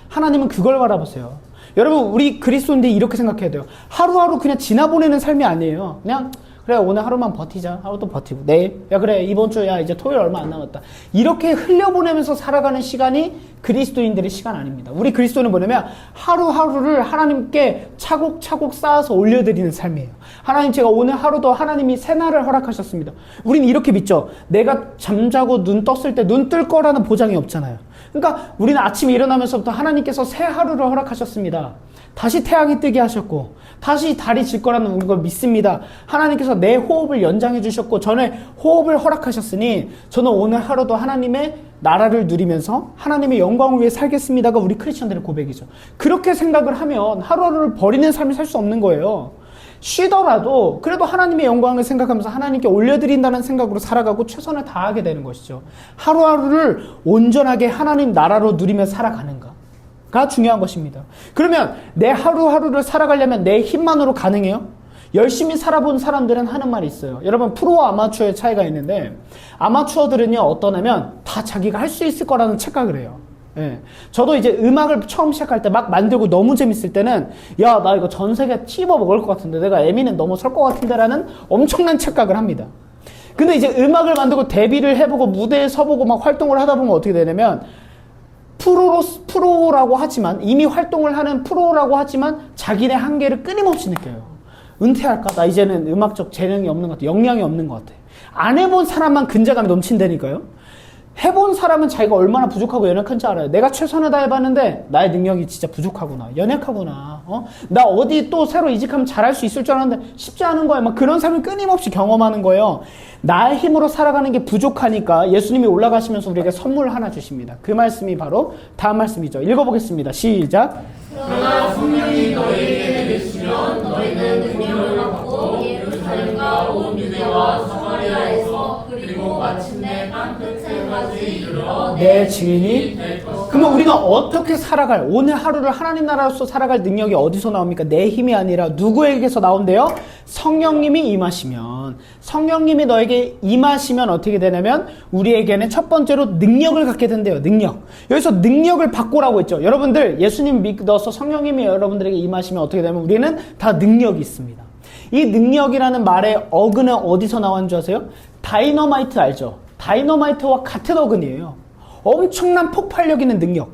하나님은 그걸 바라보세요. 여러분 우리 그리스도인들이 이렇게 생각해야 돼요. 하루하루 그냥 지나보내는 삶이 아니에요. 그냥 그래 오늘 하루만 버티자. 하루도 버티고 내일 야 그래 이번 주야 이제 토요일 얼마 안 남았다. 이렇게 흘려보내면서 살아가는 시간이 그리스도인들의 시간 아닙니다. 우리 그리스도는 뭐냐면 하루하루를 하나님께 차곡차곡 쌓아서 올려드리는 삶이에요. 하나님 제가 오늘 하루도 하나님이 새날을 허락하셨습니다. 우리는 이렇게 믿죠. 내가 잠자고 눈 떴을 때 눈 뜰 거라는 보장이 없잖아요. 그러니까 우리는 아침에 일어나면서부터 하나님께서 새 하루를 허락하셨습니다. 다시 태양이 뜨게 하셨고 다시 달이 질 거라는 걸 믿습니다. 하나님께서 내 호흡을 연장해 주셨고 전에 호흡을 허락하셨으니 저는 오늘 하루도 하나님의 나라를 누리면서 하나님의 영광을 위해 살겠습니다가 우리 크리스천들의 고백이죠. 그렇게 생각을 하면 하루하루를 버리는 삶을 살 수 없는 거예요. 쉬더라도 그래도 하나님의 영광을 생각하면서 하나님께 올려드린다는 생각으로 살아가고 최선을 다하게 되는 것이죠. 하루하루를 온전하게 하나님 나라로 누리며 살아가는가 가 중요한 것입니다. 그러면 내 하루하루를 살아가려면 내 힘만으로 가능해요? 열심히 살아본 사람들은 하는 말이 있어요. 여러분 프로와 아마추어의 차이가 있는데 아마추어들은요 어떠냐면 다 자기가 할 수 있을 거라는 착각을 해요. 예. 저도 이제 음악을 처음 시작할 때 막 만들고 너무 재밌을 때는 야 나 이거 전 세계 찝어 먹을 것 같은데 내가 에미는 넘어설 것 같은데 라는 엄청난 착각을 합니다. 근데 이제 음악을 만들고 데뷔를 해보고 무대에 서보고 막 활동을 하다 보면 어떻게 되냐면 프로라고 하지만 이미 활동을 하는 프로라고 하지만 자기네 한계를 끊임없이 느껴요. 은퇴할까? 나 이제는 음악적 재능이 없는 것 같아. 역량이 없는 것 같아. 안 해본 사람만 근자감이 넘친다니까요. 해본 사람은 자기가 얼마나 부족하고 연약한지 알아요. 내가 최선을 다해봤는데 나의 능력이 진짜 부족하구나, 연약하구나. 나 어디 또 새로 이직하면 잘할 수 있을 줄 알았는데 쉽지 않은 거야. 막 그런 삶을 끊임없이 경험하는 거예요. 나의 힘으로 살아가는 게 부족하니까 예수님이 올라가시면서 우리에게 선물 하나 주십니다. 그 말씀이 바로 다음 말씀이죠. 읽어보겠습니다. 시작. 그러나 성령이 너희에게 내리시면 너희는 능력을 받고 예루살렘과 온 유대와 사마리아에서 그리고 마침내 땅 끝에까지 이르러 내 증인이 그러면 우리가 어떻게 살아갈 오늘 하루를 하나님 나라로서 살아갈 능력이 어디서 나옵니까? 내 힘이 아니라 누구에게서 나온대요? 성령님이 임하시면 성령님이 너에게 임하시면 어떻게 되냐면 우리에게는 첫 번째로 능력을 갖게 된대요. 능력. 여기서 능력을 받고라고 했죠. 여러분들 예수님 믿어서 성령님이 여러분들에게 임하시면 어떻게 되냐면 우리는 다 능력이 있습니다. 이 능력이라는 말의 어근은 어디서 나온 줄 아세요? 다이너마이트 알죠? 다이너마이트와 같은 어근이에요. 엄청난 폭발력 있는 능력.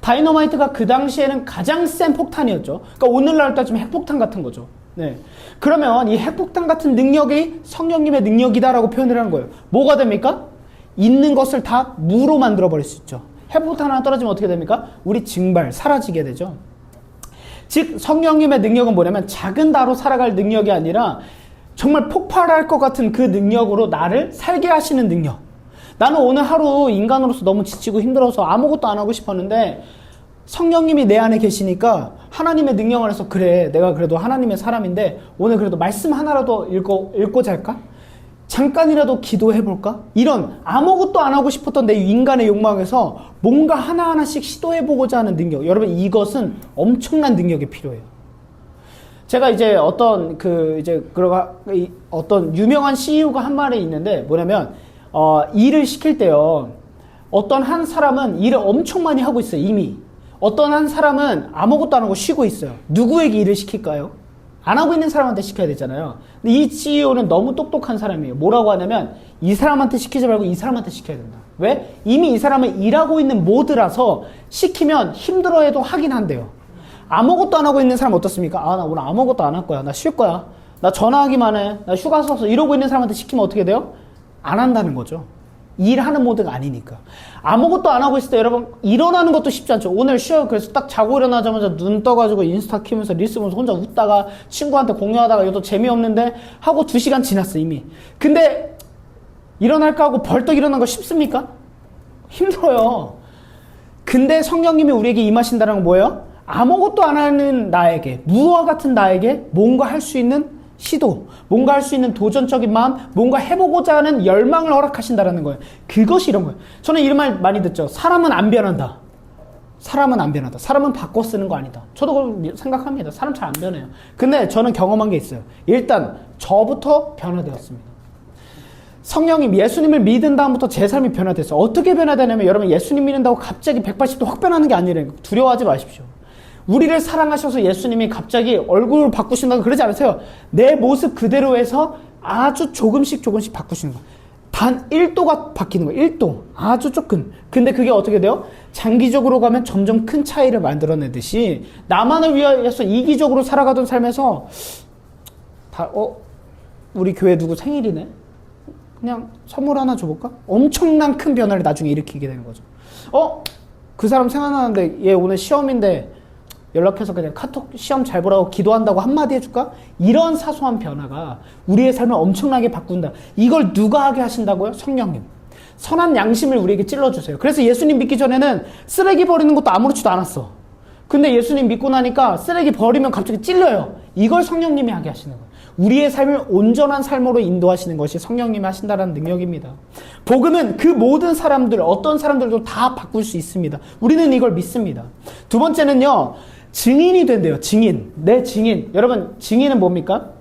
다이너마이트가 그 당시에는 가장 센 폭탄이었죠. 그러니까 오늘날 따지면 핵폭탄 같은 거죠. 네. 그러면 이 핵폭탄 같은 능력이 성령님의 능력이다라고 표현을 하는 거예요. 뭐가 됩니까? 있는 것을 다 무로 만들어버릴 수 있죠. 핵폭탄 하나 떨어지면 어떻게 됩니까? 우리 증발, 사라지게 되죠. 즉 성령님의 능력은 뭐냐면 작은 나로 살아갈 능력이 아니라 정말 폭발할 것 같은 그 능력으로 나를 살게 하시는 능력. 나는 오늘 하루 인간으로서 너무 지치고 힘들어서 아무것도 안 하고 싶었는데 성령님이 내 안에 계시니까 하나님의 능력 안에서 그래 내가 그래도 하나님의 사람인데 오늘 그래도 말씀 하나라도 읽고 잘까? 잠깐이라도 기도해볼까? 이런 아무것도 안 하고 싶었던 내 인간의 욕망에서 뭔가 하나하나씩 시도해보고자 하는 능력. 여러분 이것은 엄청난 능력이 필요해요. 제가 이제 어떤 유명한 CEO가 한 말이 있는데 뭐냐면 일을 시킬 때요. 어떤 한 사람은 일을 엄청 많이 하고 있어요. 이미. 어떤 한 사람은 아무것도 안 하고 쉬고 있어요. 누구에게 일을 시킬까요? 안 하고 있는 사람한테 시켜야 되잖아요. 근데 이 CEO는 너무 똑똑한 사람이에요. 뭐라고 하냐면 이 사람한테 시키지 말고 이 사람한테 시켜야 된다. 왜? 이미 이 사람은 일하고 있는 모드라서 시키면 힘들어해도 하긴 한대요. 아무것도 안 하고 있는 사람 어떻습니까? 나 오늘 아무것도 안 할 거야. 나 쉴 거야. 나 전화하기만 해. 나 휴가 써서 이러고 있는 사람한테 시키면 어떻게 돼요? 안 한다는 거죠. 일하는 모드가 아니니까. 아무것도 안 하고 있을 때 여러분 일어나는 것도 쉽지 않죠. 오늘 쉬어요. 그래서 딱 자고 일어나자마자 눈 떠가지고 인스타 키면서 릴스 보면서 혼자 웃다가 친구한테 공유하다가 이것도 재미없는데 하고 2시간 지났어 이미. 근데 일어날까 하고 벌떡 일어난 거 쉽습니까? 힘들어요. 근데 성령님이 우리에게 임하신다는 건 뭐예요? 아무것도 안 하는 나에게, 무와 같은 나에게 뭔가 할 수 있는 시도, 뭔가 할 수 있는 도전적인 마음, 뭔가 해보고자 하는 열망을 허락하신다는 거예요. 그것이 이런 거예요. 저는 이런 말 많이 듣죠. 사람은 안 변한다. 사람은 안 변한다. 사람은 바꿔 쓰는 거 아니다. 저도 그렇게 생각합니다. 사람 잘 안 변해요. 근데 저는 경험한 게 있어요. 일단 저부터 변화되었습니다. 성령님, 예수님을 믿은 다음부터 제 삶이 변화됐어요. 어떻게 변화되냐면 여러분 예수님 믿는다고 갑자기 180도 확 변하는 게 아니래요. 두려워하지 마십시오. 우리를 사랑하셔서 예수님이 갑자기 얼굴을 바꾸신다고 그러지 않으세요. 내 모습 그대로에서 아주 조금씩 바꾸시는 거예요. 단 1도가 바뀌는 거예요. 1도. 아주 조금. 근데 그게 어떻게 돼요? 장기적으로 가면 점점 큰 차이를 만들어내듯이 나만을 위해서 이기적으로 살아가던 삶에서 우리 교회 누구 생일이네? 그냥 선물 하나 줘볼까? 엄청난 큰 변화를 나중에 일으키게 되는 거죠. 그 사람 생각나는데 얘 오늘 시험인데 연락해서 그냥 카톡 시험 잘 보라고 기도한다고 한마디 해줄까? 이런 사소한 변화가 우리의 삶을 엄청나게 바꾼다. 이걸 누가 하게 하신다고요? 성령님. 선한 양심을 우리에게 찔러주세요. 그래서 예수님 믿기 전에는 쓰레기 버리는 것도 아무렇지도 않았어. 근데 예수님 믿고 나니까 쓰레기 버리면 갑자기 찔려요. 이걸 성령님이 하게 하시는 거예요. 우리의 삶을 온전한 삶으로 인도하시는 것이 성령님이 하신다는 능력입니다. 복음은 그 모든 사람들, 어떤 사람들도 다 바꿀 수 있습니다. 우리는 이걸 믿습니다. 두 번째는요. 증인이 된대요. 증인. 내 증인. 여러분 증인은 뭡니까?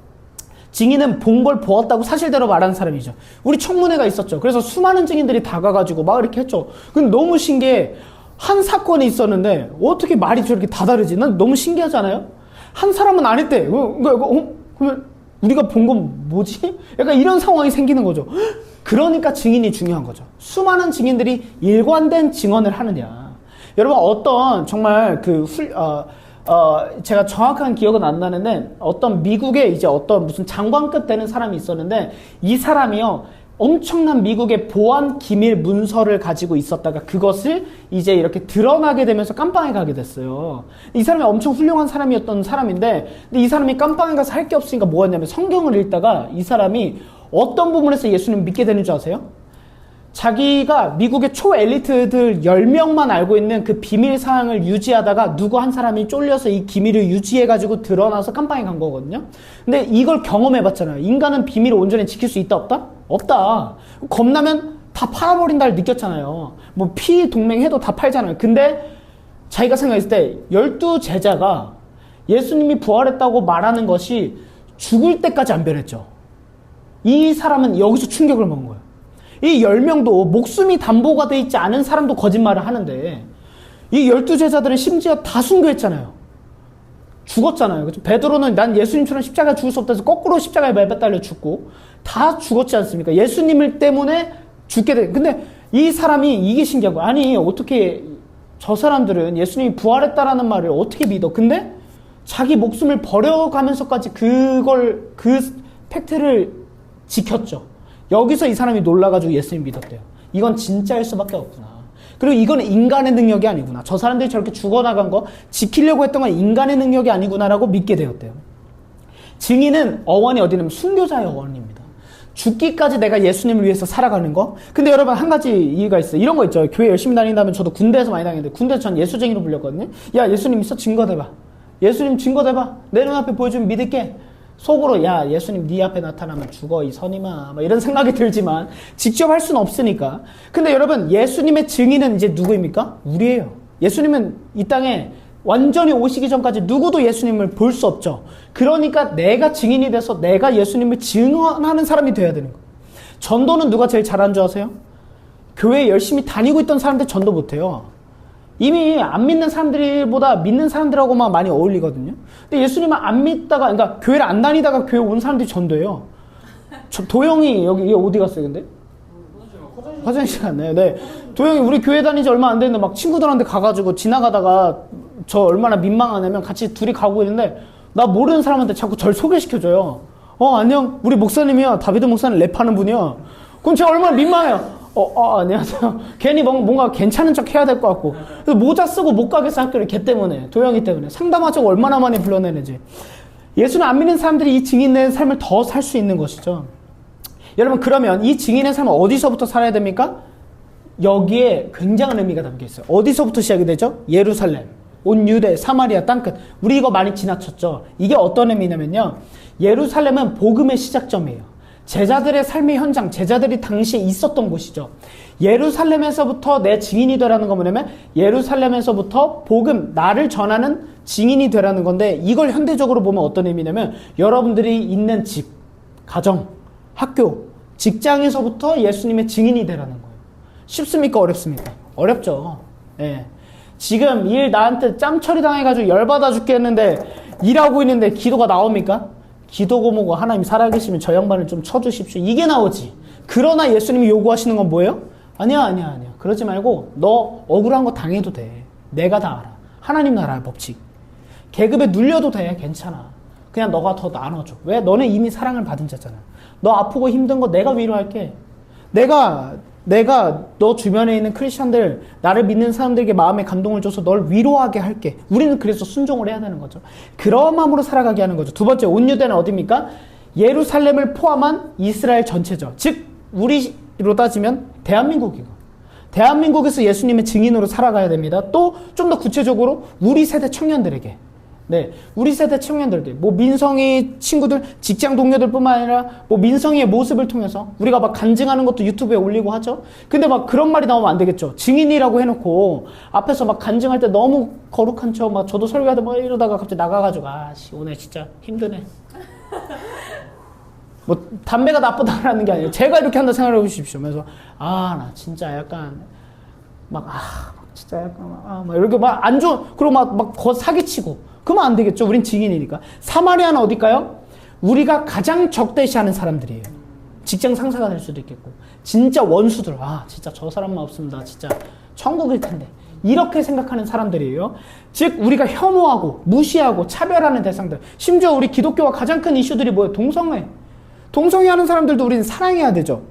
증인은 본 걸 보았다고 사실대로 말하는 사람이죠. 우리 청문회가 있었죠. 그래서 수많은 증인들이 다가가지고 막 이렇게 했죠. 근데 너무 신기해. 한 사건이 있었는데 어떻게 말이 저렇게 다 다르지? 난 너무 신기하잖아요. 한 사람은 안 했대. 그러면 우리가 본 건 뭐지? 약간 이런 상황이 생기는 거죠. 그러니까 증인이 중요한 거죠. 수많은 증인들이 일관된 증언을 하느냐. 여러분 어떤 정말 제가 정확한 기억은 안 나는데 어떤 미국에 이제 어떤 무슨 장관급 되는 사람이 있었는데 이 사람이요 엄청난 미국의 보안 기밀 문서를 가지고 있었다가 그것을 이제 이렇게 드러나게 되면서 깜빵에 가게 됐어요. 이 사람이 엄청 훌륭한 사람이었던 사람인데, 근데 이 사람이 깜빵에 가서 할 게 없으니까 뭐 했냐면 성경을 읽다가 이 사람이 어떤 부분에서 예수님 믿게 되는 줄 아세요? 자기가 미국의 초엘리트들 10명만 알고 있는 그 비밀 사항을 유지하다가 누구 한 사람이 쫄려서 이 기밀을 유지해가지고 드러나서 깜빵에 간 거거든요. 근데 이걸 경험해봤잖아요. 인간은 비밀을 온전히 지킬 수 있다 없다? 없다. 겁나면 다 팔아버린다를 느꼈잖아요. 뭐 피동맹해도 다 팔잖아요. 근데 자기가 생각했을 때 12제자가 예수님이 부활했다고 말하는 것이 죽을 때까지 안 변했죠. 이 사람은 여기서 충격을 먹은 거예요. 이 10명도 목숨이 담보가 돼 있지 않은 사람도 거짓말을 하는데 이 12제자들은 심지어 다 순교했잖아요. 죽었잖아요. 그렇죠? 베드로는 난 예수님처럼 십자가에 죽을 수 없다 해서 거꾸로 십자가에 매달려 죽고 다 죽었지 않습니까? 예수님을 때문에 죽게 돼. 근데 이 사람이 이게 신기한 거야. 아니 어떻게 저 사람들은 예수님이 부활했다라는 말을 어떻게 믿어? 근데 자기 목숨을 버려가면서까지 그 팩트를 지켰죠. 여기서 이 사람이 놀라가지고 예수님 믿었대요. 이건 진짜일 수밖에 없구나. 그리고 이건 인간의 능력이 아니구나. 저 사람들이 저렇게 죽어나간 거 지키려고 했던 건 인간의 능력이 아니구나라고 믿게 되었대요. 증인은 어원이 어디냐면 순교자의 어원입니다. 죽기까지 내가 예수님을 위해서 살아가는 거. 근데 여러분 한 가지 이유가 있어요. 이런 거 있죠. 교회 열심히 다닌다면 저도 군대에서 많이 다녔는데 군대에서 전 예수쟁이로 불렸거든요. 야 예수님 있어? 증거 대봐. 예수님 증거 대봐. 내 눈앞에 보여주면 믿을게. 속으로 야 예수님 네 앞에 나타나면 죽어 이 선임아 이런 생각이 들지만 직접 할 수는 없으니까. 근데 여러분 예수님의 증인은 이제 누구입니까? 우리예요. 예수님은 이 땅에 완전히 오시기 전까지 누구도 예수님을 볼 수 없죠. 그러니까 내가 증인이 돼서 내가 예수님을 증언하는 사람이 돼야 되는 거예요. 전도는 누가 제일 잘하는 줄 아세요? 교회 열심히 다니고 있던 사람들 전도 못해요. 이미 안 믿는 사람들보다 믿는 사람들하고만 많이 어울리거든요. 근데 예수님은 안 믿다가, 그러니까 교회를 안 다니다가 교회 온 사람들이 전도예요. 도영이 여기 어디 갔어요, 근데? 화장실 갔네요. 네. 도영이 우리 교회 다닌 지 얼마 안 됐는데 막 친구들한테 가가지고 지나가다가 저 얼마나 민망하냐면 같이 둘이 가고 있는데 나 모르는 사람한테 자꾸 절 소개시켜줘요. 안녕. 우리 목사님이야. 다비드 목사님 랩하는 분이야. 그럼 제가 얼마나 민망해요. 안녕하세요. 괜히 뭔가 괜찮은 척 해야 될 것 같고. 그래서 모자 쓰고 못 가겠어 학교를 걔 때문에. 도영이 때문에. 상담하자고 얼마나 많이 불러내는지. 예수는 안 믿는 사람들이 이 증인의 삶을 더 살 수 있는 것이죠. 여러분 그러면 이 증인의 삶은 어디서부터 살아야 됩니까? 여기에 굉장한 의미가 담겨 있어요. 어디서부터 시작이 되죠? 예루살렘, 온 유대, 사마리아 땅끝. 우리 이거 많이 지나쳤죠. 이게 어떤 의미냐면요. 예루살렘은 복음의 시작점이에요. 제자들의 삶의 현장, 제자들이 당시에 있었던 곳이죠. 예루살렘에서부터 내 증인이 되라는 건 뭐냐면 예루살렘에서부터 복음, 나를 전하는 증인이 되라는 건데 이걸 현대적으로 보면 어떤 의미냐면 여러분들이 있는 집, 가정, 학교, 직장에서부터 예수님의 증인이 되라는 거예요. 쉽습니까? 어렵습니까? 어렵죠. 예. 지금 일 나한테 짬처리 당해가지고 열받아 죽겠는데 일하고 있는데 기도가 나옵니까? 기도고 뭐고 하나님 살아계시면 저 양반을 좀 쳐주십시오. 이게 나오지. 그러나 예수님이 요구하시는 건 뭐예요? 아니야. 그러지 말고 너 억울한 거 당해도 돼. 내가 다 알아. 하나님 나라의 법칙. 계급에 눌려도 돼. 괜찮아. 그냥 너가 더 나눠줘. 왜? 너는 이미 사랑을 받은 자잖아. 너 아프고 힘든 거 내가 위로할게. 내가 너 주변에 있는 크리스천들, 나를 믿는 사람들에게 마음의 감동을 줘서 널 위로하게 할게. 우리는 그래서 순종을 해야 되는 거죠. 그런 마음으로 살아가게 하는 거죠. 두 번째, 온 유대는 어디입니까? 예루살렘을 포함한 이스라엘 전체죠. 즉 우리로 따지면 대한민국이고, 대한민국에서 예수님의 증인으로 살아가야 됩니다. 또 좀 더 구체적으로 우리 세대 청년들에게, 네, 우리 세대 청년들에게, 뭐 민성이 친구들, 직장 동료들뿐만 아니라 뭐 민성이의 모습을 통해서 우리가 막 간증하는 것도 유튜브에 올리고 하죠. 근데 막 그런 말이 나오면 안 되겠죠. 증인이라고 해놓고 앞에서 막 간증할 때 너무 거룩한 척, 막 저도 설교하다 뭐 이러다가 갑자기 나가가지고 아씨 오늘 진짜 힘드네. 뭐 담배가 나쁘다라는 게 아니에요. 제가 이렇게 한다 생각해 보십시오. 그래서 나 진짜 약간 진짜 약간 막 이렇게 막 안 좋은, 그리고 막 사기치고. 그러면 안 되겠죠. 우린 증인이니까. 사마리아는 어딜까요? 우리가 가장 적대시하는 사람들이에요. 직장 상사가 될 수도 있겠고, 진짜 원수들, 진짜 저 사람만 없으면 나 진짜 천국일 텐데, 이렇게 생각하는 사람들이에요. 즉 우리가 혐오하고 무시하고 차별하는 대상들. 심지어 우리 기독교와 가장 큰 이슈들이 뭐예요? 동성애 하는 사람들도 우리는 사랑해야 되죠.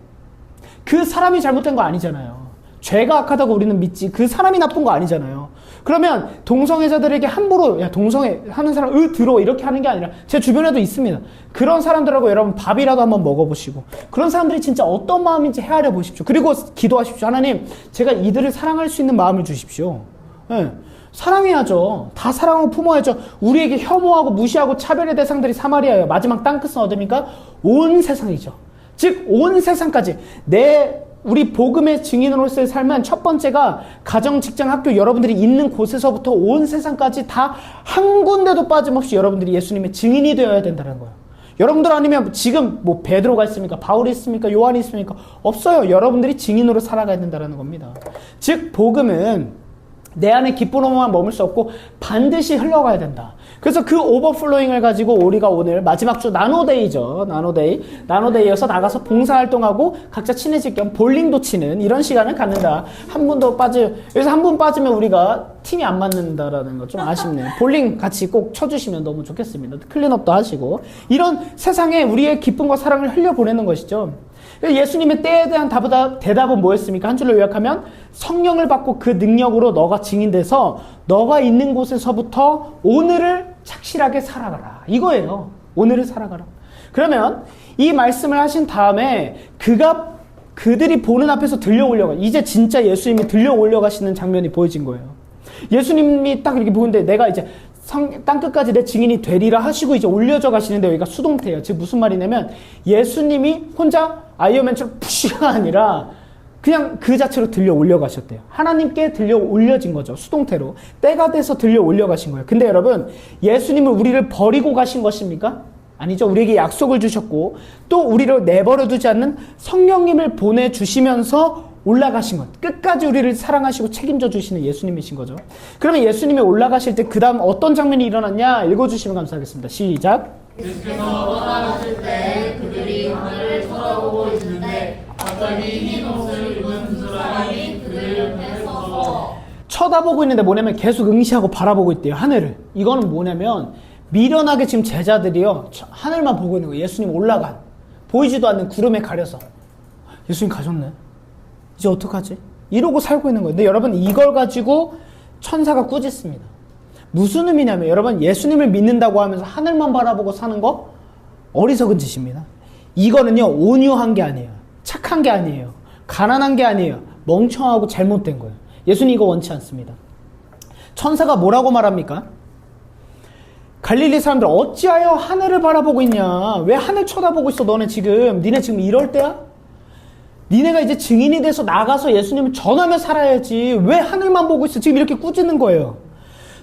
그 사람이 잘못된 거 아니잖아요. 죄가 악하다고 우리는 믿지 그 사람이 나쁜 거 아니잖아요. 그러면 동성애자들에게 함부로 야 동성애 하는 사람 들어 이렇게 하는 게 아니라 제 주변에도 있습니다. 그런 사람들하고 여러분 밥이라도 한번 먹어보시고 그런 사람들이 진짜 어떤 마음인지 헤아려 보십시오. 그리고 기도하십시오. 하나님 제가 이들을 사랑할 수 있는 마음을 주십시오. 네. 사랑해야죠. 다 사랑하고 품어야죠. 우리에게 혐오하고 무시하고 차별의 대상들이 사마리아예요. 마지막 땅끝은 어딥니까? 온 세상이죠. 즉 온 세상까지 우리 복음의 증인으로서의 삶은 첫 번째가 가정, 직장, 학교 여러분들이 있는 곳에서부터 온 세상까지 다 한 군데도 빠짐없이 여러분들이 예수님의 증인이 되어야 된다는 거예요. 여러분들 아니면 지금 뭐 베드로가 있습니까? 바울이 있습니까? 요한이 있습니까? 없어요. 여러분들이 증인으로 살아가야 된다는 겁니다. 즉 복음은 내 안에 기쁨으로만 머물 수 없고 반드시 흘러가야 된다. 그래서 그 오버플로잉을 가지고 우리가 오늘 마지막 주 나노데이죠. 나노데이여서 나가서 봉사활동하고 각자 친해질 겸 볼링도 치는 이런 시간을 갖는다. 여기서 한 분 빠지면 우리가 팀이 안 맞는다라는 거 좀 아쉽네요. 볼링 같이 꼭 쳐주시면 너무 좋겠습니다. 클린업도 하시고 이런 세상에 우리의 기쁨과 사랑을 흘려보내는 것이죠. 예수님의 때에 대한 대답은 뭐였습니까? 한 줄로 요약하면 성령을 받고 그 능력으로 너가 증인돼서 너가 있는 곳에서부터 오늘을 착실하게 살아가라. 이거예요. 오늘을 살아가라. 그러면 이 말씀을 하신 다음에 그들이 보는 앞에서 들려올려가 이제 진짜 예수님이 들려올려가시는 장면이 보여진 거예요. 예수님이 딱 이렇게 보는데 내가 이제 땅끝까지 내 증인이 되리라 하시고 이제 올려져 가시는데 여기가 수동태예요. 즉 무슨 말이냐면 예수님이 혼자 아이언맨처럼 푸시가 아니라 그냥 그 자체로 들려 올려가셨대요. 하나님께 들려 올려진 거죠. 수동태로. 때가 돼서 들려 올려가신 거예요. 근데 여러분 예수님은 우리를 버리고 가신 것입니까? 아니죠. 우리에게 약속을 주셨고 또 우리를 내버려 두지 않는 성령님을 보내주시면서 올라가신 것. 끝까지 우리를 사랑하시고 책임져 주시는 예수님이신 거죠. 그러면 예수님이 올라가실 때 그 다음 어떤 장면이 일어났냐 읽어주시면 감사하겠습니다. 시작. 예수께서 떠나가실 때 그들이 하늘을 쳐다보고 있는데 갑자기 흰 옷을 입은 두 사람이 그들 옆에 서서 쳐다보고 있는데 뭐냐면 계속 응시하고 바라보고 있대요. 하늘을. 이거는 뭐냐면 미련하게 지금 제자들이요 하늘만 보고 있는 거예요. 예수님 올라간 보이지도 않는 구름에 가려서 예수님 가셨네. 이제 어떡하지? 이러고 살고 있는 거예요. 근데 여러분 이걸 가지고 천사가 꾸짖습니다. 무슨 의미냐면 여러분 예수님을 믿는다고 하면서 하늘만 바라보고 사는 거 어리석은 짓입니다. 이거는요 온유한 게 아니에요. 착한 게 아니에요. 가난한 게 아니에요. 멍청하고 잘못된 거예요. 예수님 이거 원치 않습니다. 천사가 뭐라고 말합니까? 갈릴리 사람들 어찌하여 하늘을 바라보고 있냐? 왜 하늘 쳐다보고 있어? 니네 지금 이럴 때야? 니네가 이제 증인이 돼서 나가서 예수님을 전하며 살아야지. 왜 하늘만 보고 있어? 지금 이렇게 꾸짖는 거예요.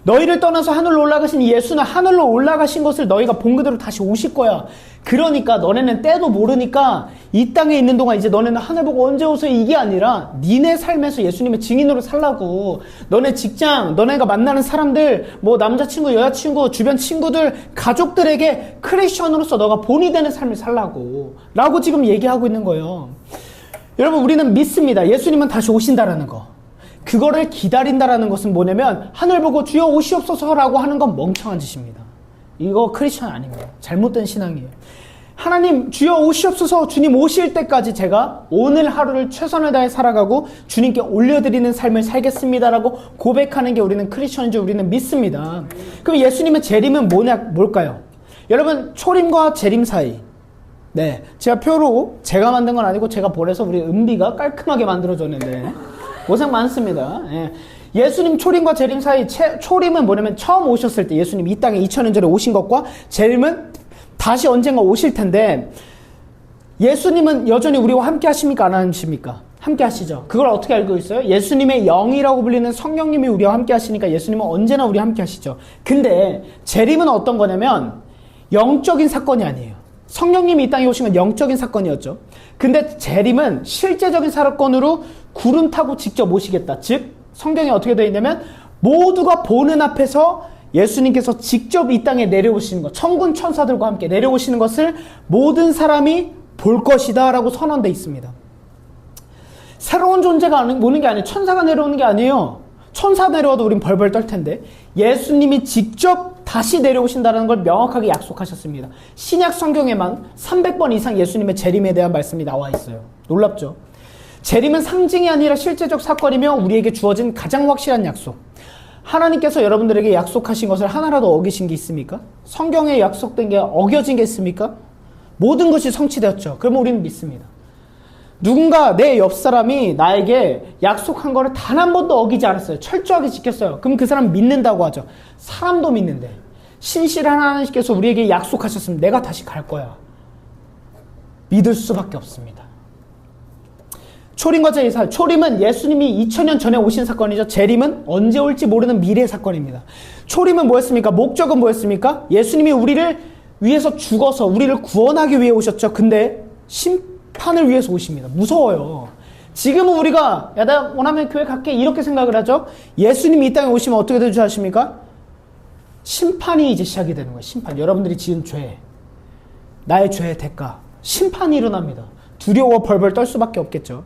너희를 떠나서 하늘로 올라가신 예수는 하늘로 올라가신 것을 너희가 본 그대로 다시 오실 거야. 그러니까 너네는 때도 모르니까 이 땅에 있는 동안 이제 너네는 하늘 보고 언제 오세요? 이게 아니라 니네 삶에서 예수님의 증인으로 살라고. 너네 직장, 너네가 만나는 사람들, 뭐 남자친구, 여자친구, 주변 친구들, 가족들에게 크리스천으로서 너가 본이 되는 삶을 살라고. 라고 지금 얘기하고 있는 거예요. 여러분 우리는 믿습니다. 예수님은 다시 오신다라는 거. 그거를 기다린다라는 것은 뭐냐면 하늘 보고 주여 오시옵소서라고 하는 건 멍청한 짓입니다. 이거 크리스천 아닙니다. 잘못된 신앙이에요. 하나님 주여 오시옵소서 주님 오실 때까지 제가 오늘 하루를 최선을 다해 살아가고 주님께 올려드리는 삶을 살겠습니다라고 고백하는 게 우리는 크리스천인 줄 우리는 믿습니다. 그럼 예수님의 재림은 뭘까요? 여러분 초림과 재림 사이 네, 제가 표로 제가 만든 건 아니고 제가 보내서 우리 은비가 깔끔하게 만들어줬는데 고생 많습니다. 예. 예수님 초림과 재림 사이 초림은 뭐냐면 처음 오셨을 때 예수님 이 땅에 2000년 전에 오신 것과 재림은 다시 언젠가 오실 텐데 예수님은 여전히 우리와 함께 하십니까? 안 하십니까? 함께 하시죠. 그걸 어떻게 알고 있어요? 예수님의 영이라고 불리는 성령님이 우리와 함께 하시니까 예수님은 언제나 우리와 함께 하시죠. 근데 재림은 어떤 거냐면 영적인 사건이 아니에요. 성령님이 이 땅에 오신 건 영적인 사건이었죠. 근데 재림은 실제적인 사건으로 구름 타고 직접 오시겠다. 즉 성경에 어떻게 되어 있냐면 모두가 보는 앞에서 예수님께서 직접 이 땅에 내려오시는 것, 천군 천사들과 함께 내려오시는 것을 모든 사람이 볼 것이다 라고 선언되어 있습니다. 새로운 존재가 오는 게 아니에요. 천사가 내려오는 게 아니에요. 천사 내려와도 우린 벌벌 떨 텐데 예수님이 직접 다시 내려오신다는 걸 명확하게 약속하셨습니다. 신약 성경에만 300번 이상 예수님의 재림에 대한 말씀이 나와 있어요. 놀랍죠? 재림은 상징이 아니라 실제적 사건이며 우리에게 주어진 가장 확실한 약속. 하나님께서 여러분들에게 약속하신 것을 하나라도 어기신 게 있습니까? 성경에 약속된 게 어겨진 게 있습니까? 모든 것이 성취되었죠. 그러면 우리는 믿습니다. 누군가 내 옆 사람이 나에게 약속한 거를 단 한 번도 어기지 않았어요. 철저하게 지켰어요. 그럼 그 사람 믿는다고 하죠. 사람도 믿는데 신실한 하나님께서 우리에게 약속하셨으면 내가 다시 갈 거야. 믿을 수밖에 없습니다. 초림과 제사살. 초림은 예수님이 2000년 전에 오신 사건이죠. 재림은 언제 올지 모르는 미래 사건입니다. 초림은 뭐였습니까? 목적은 뭐였습니까? 예수님이 우리를 위해서 죽어서 우리를 구원하기 위해 오셨죠. 근데 심판을 위해서 오십니다. 무서워요. 지금은 우리가 야, 나 원하면 교회 갈게 이렇게 생각을 하죠. 예수님이 이 땅에 오시면 어떻게 될 줄 아십니까? 심판이 이제 시작이 되는 거예요. 심판. 여러분들이 지은 죄, 나의 죄의 대가, 심판이 일어납니다. 두려워 벌벌 떨 수밖에 없겠죠.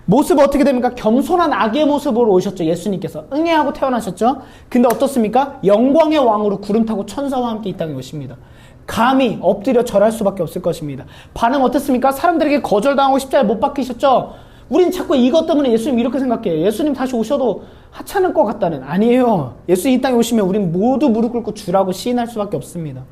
모습 어떻게 됩니까? 겸손한 아기의 모습으로 오셨죠. 예수님께서 응애하고 태어나셨죠. 근데 어떻습니까? 영광의 왕으로 구름 타고 천사와 함께 이 땅에 오십니다. 감히 엎드려 절할 수밖에 없을 것입니다. 반응 어땠습니까? 사람들에게 거절당하고 십자가에 못 박히셨죠. 우린 자꾸 이것 때문에 예수님 이렇게 생각해요. 예수님 다시 오셔도 하찮을 것 같다는. 아니에요. 예수님 이 땅에 오시면 우린 모두 무릎 꿇고 주라고 시인할 수밖에 없습니다.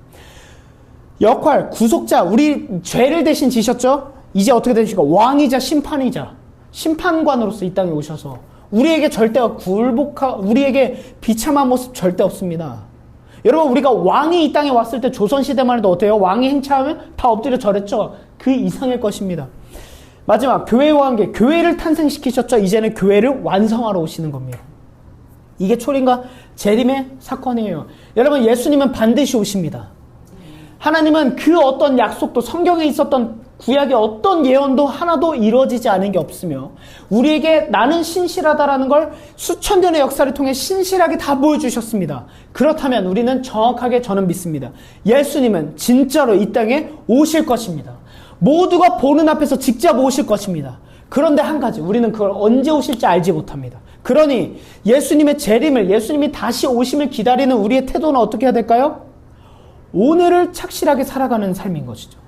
역할, 구속자, 우리 죄를 대신 지셨죠? 이제 어떻게 되십니까? 왕이자 심판이자 심판관으로서 이 땅에 오셔서 우리에게 절대 우리에게 비참한 모습 절대 없습니다. 여러분, 우리가 왕이 이 땅에 왔을 때 조선시대만 해도 어때요? 왕이 행차하면 다 엎드려 절했죠? 그 이상일 것입니다. 마지막, 교회와 관계, 교회를 탄생시키셨죠? 이제는 교회를 완성하러 오시는 겁니다. 이게 초림과 재림의 사건이에요. 여러분, 예수님은 반드시 오십니다. 하나님은 그 어떤 약속도, 성경에 있었던 구약의 어떤 예언도 하나도 이루어지지 않은 게 없으며 우리에게 나는 신실하다라는 걸 수천 년의 역사를 통해 신실하게 다 보여주셨습니다. 그렇다면 우리는 정확하게 저는 믿습니다. 예수님은 진짜로 이 땅에 오실 것입니다. 모두가 보는 앞에서 직접 오실 것입니다. 그런데 한 가지, 우리는 그걸 언제 오실지 알지 못합니다. 그러니 예수님의 재림을, 예수님이 다시 오심을 기다리는 우리의 태도는 어떻게 해야 될까요? 오늘을 착실하게 살아가는 삶인 것이죠.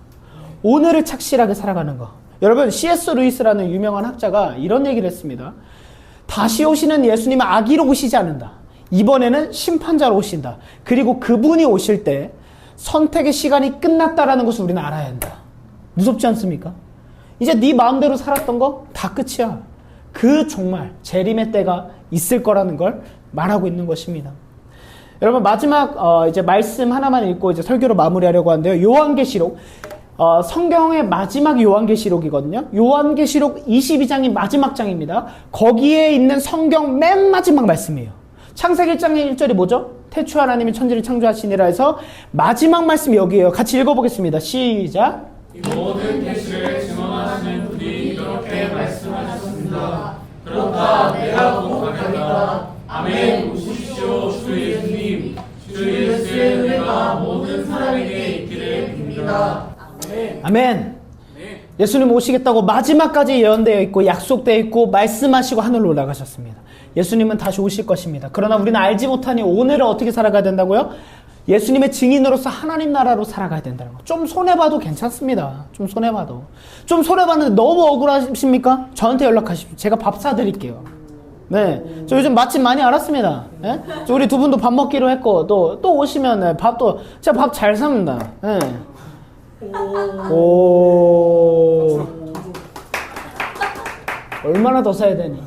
오늘을 착실하게 살아가는 거. 여러분, C.S. 루이스라는 유명한 학자가 이런 얘기를 했습니다. 다시 오시는 예수님은 아기로 오시지 않는다. 이번에는 심판자로 오신다. 그리고 그분이 오실 때 선택의 시간이 끝났다라는 것을 우리는 알아야 한다. 무섭지 않습니까? 이제 네 마음대로 살았던 거 다 끝이야. 그 정말 재림의 때가 있을 거라는 걸 말하고 있는 것입니다. 여러분, 마지막 이제 말씀 하나만 읽고 이제 설교로 마무리하려고 하는데요. 요한계시록, 성경의 마지막 요한계시록이거든요. 요한계시록 22장이 마지막 장입니다. 거기에 있는 성경 맨 마지막 말씀이에요. 창세기 1장의 1절이 뭐죠? 태초 하나님이 천지를 창조하시니라 해서 마지막 말씀이 여기에요. 같이 읽어보겠습니다. 시작. 이 모든 계시를 증언하시는 분이 이렇게 말씀하셨습니다. 그렇다 내가 고백하리라. 아멘. 오십시오 주 예수님. 주 예수의 은혜가 모든 사람에게 있기를 빕니다. 아멘. 예수님 오시겠다고 마지막까지 예언되어 있고 약속되어 있고 말씀하시고 하늘로 올라가셨습니다. 예수님은 다시 오실 것입니다. 그러나 우리는 알지 못하니 오늘을 어떻게 살아가야 된다고요? 예수님의 증인으로서 하나님 나라로 살아가야 된다는 거. 좀 손해봐도 괜찮습니다. 좀 손해봐도. 좀 손해봤는데 너무 억울하십니까? 저한테 연락하십시오. 제가 밥 사드릴게요. 네. 저 요즘 맛집 많이 알았습니다. 네? 저 우리 두 분도 밥 먹기로 했고, 또 오시면, 네, 밥도, 제가 밥 잘 삽니다. 네. 오. 얼마나 더 사야 되니?